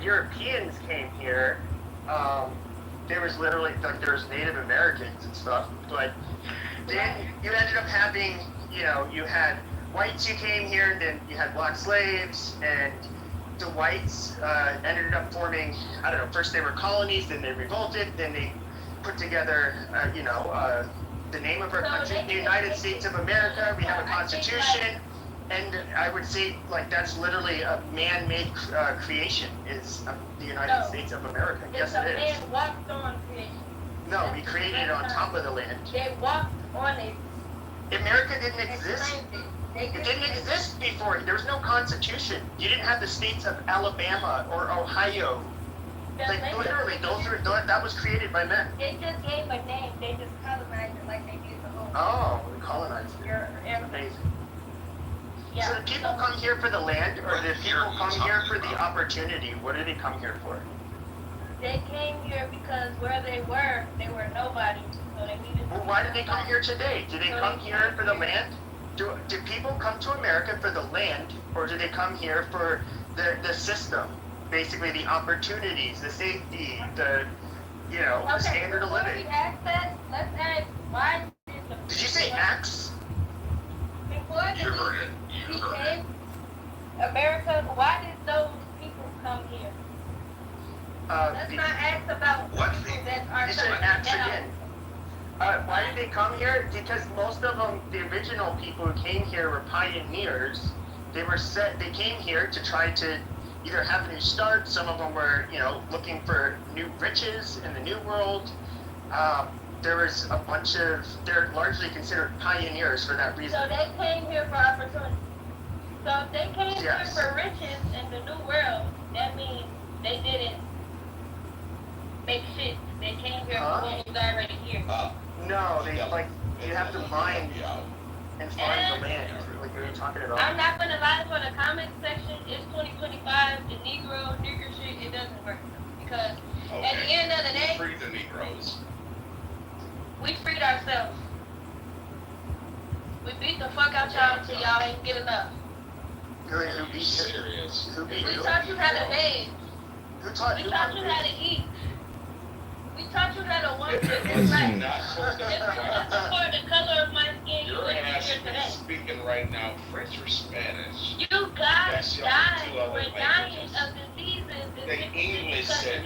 Europeans came here, there was literally, there was Native Americans and stuff, but then you ended up having, you had whites who came here, and then you had black slaves, and the whites ended up forming, I don't know, first they were colonies, then they revolted, then they put together, the name of our country, the United States of America. We have a constitution, and I would say, that's literally a man-made creation, is the United States of America. Yes, it is. Man walked on creation. No, we created it on top of the land. They walked on it. America didn't exist. It didn't exist before. There was no constitution. You didn't have the states of Alabama or Ohio. Literally, that was created by men. They just gave a name. They just colonized it like they did the whole. Oh, we colonized it. You're amazing. Yeah. So do people come here for the land, or do people come here for the opportunity? What do they come here for? They came here because where they were nobody. So they needed. Well, why did they come here today? Do they come here for the land? Do people come to America for the land, or do they come here for the system? Basically, the opportunities, the safety, the standard of living. Before we ask that, let's ask why did you say axe? Before the came America, why did those people come here? Let's not ask about people that are axe again. Why did they come here? Because most of them, the original people who came here were pioneers. They came here to try to either have a new start. Some of them were, looking for new riches in the new world. There was a bunch of, they're largely considered pioneers for that reason. So they came here for opportunity. So if they came here for riches in the new world, that means they didn't make shit. They came here for what was already here. No, they you have to mine and find the land, like we were talking about. I'm not gonna lie, for the comment section, it's 2025, the nigger shit, it doesn't work. Because at the end of the day, free the Negroes. We freed ourselves. We beat the fuck out y'all until y'all ain't get enough. Good, who beat serious? Who beat We you? taught you how to bathe. Who taught We you taught you how to eat. We taught you how to want to just like just for the color of my skin. Your You ass here today. is speaking right now French or Spanish. You guys That's the only died. two other We're dying languages. of diseases. The English said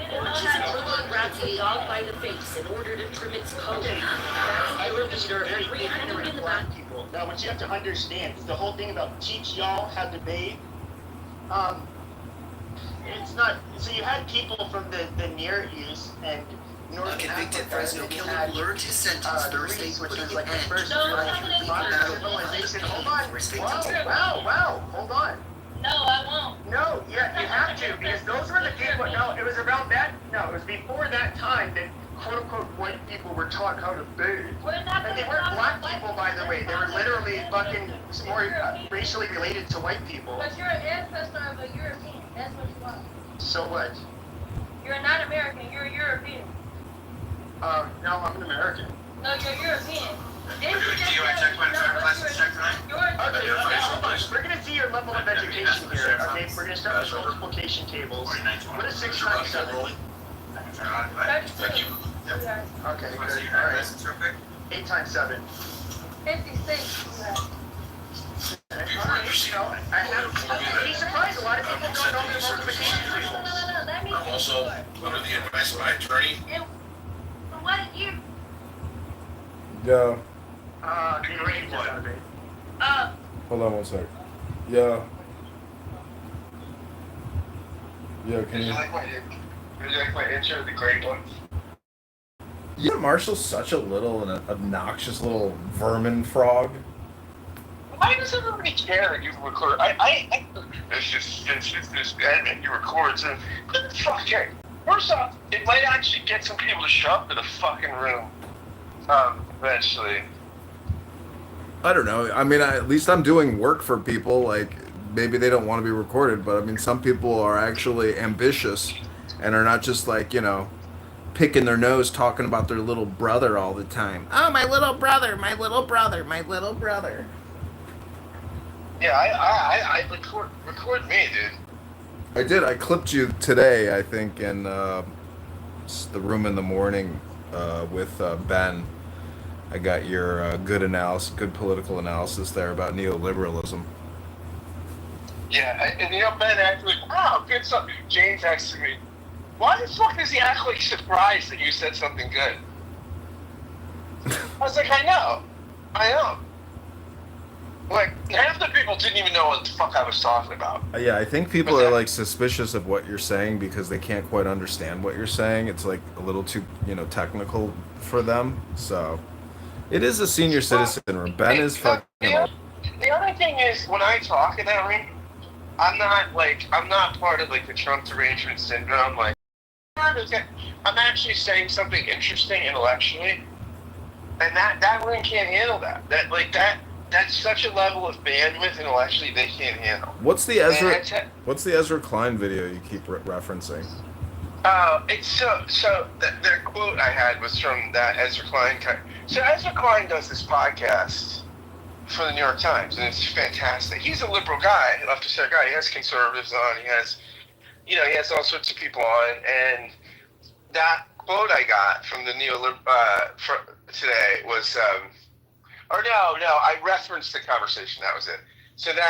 Bradley all by the face in order to trim its coat. That's your leader and reacting to black people. Now, what you have to understand is the whole thing about teach y'all how to bathe. It's not. So you had people from the Near East and North Convicted Africa. Fresno and you killer had, learned his sentence Thursday, Greece, which putting was an like the end first to modern civilization. Hold on. Wow. Hold on. No, I won't. No, yeah, you have to, because those were the people. No, it was around that. No, it was before that time that quote unquote white people were taught how to bathe. And they weren't black people, by the way. They were literally fucking more racially related to white people. But you're an ancestor of a European. That's what you are. So what? You're not American. You're European. No, I'm an American. No, you're European. Didn't you Do I check my driver's license check tonight? Okay, hold on. We're gonna see your level of education here. Okay, we're gonna start with multiplication tables. What is 6 times 7? 32. Okay, good. All right. 8 times 7. 56. You'd be surprised. A lot of people don't know the multiplication tables. No. Let me. I'm also under the advice of my attorney. What year? Yeah. The range is out of it. Hold on one sec. Yeah. Yeah, can you? Would you like my intro to the great one? Yeah, Marshall's such a little and obnoxious little vermin frog. Why does everybody care that you record? It's just this admin you record. So, who the fuck cares? First off, it might actually get some people to show up to the fucking room. Eventually. I don't know. I mean, at least I'm doing work for people. Like, maybe they don't want to be recorded, but I mean, some people are actually ambitious and are not just like, picking their nose talking about their little brother all the time. Oh, my little brother, my little brother, my little brother. Yeah, I record me, dude. I did. I clipped you today, I think, in the room in the morning with Ben. I got your good political analysis there about neoliberalism. Yeah, and Ben actually, good stuff. Jane texted me, why the fuck does he act like surprised that you said something good? I was like, I know. Like, half the people didn't even know what the fuck I was talking about. Yeah, I think people are like suspicious of what you're saying because they can't quite understand what you're saying. It's like a little too, technical for them. So, it is a senior citizen room. Ben is fucking. The other thing is, when I talk in that room, I'm not part of like the Trump derangement syndrome. Like, I'm actually saying something interesting intellectually, and that room can't handle that. That's such a level of bandwidth intellectually they can't handle. What's the Ezra Klein video you keep referencing? It's so the quote I had was from that Ezra Klein. So Ezra Klein does this podcast for the New York Times, and it's fantastic. He's a liberal guy, leftist guy. He has conservatives on. He has all sorts of people on. And that quote I got from the today was, I referenced the conversation. That was it. So that.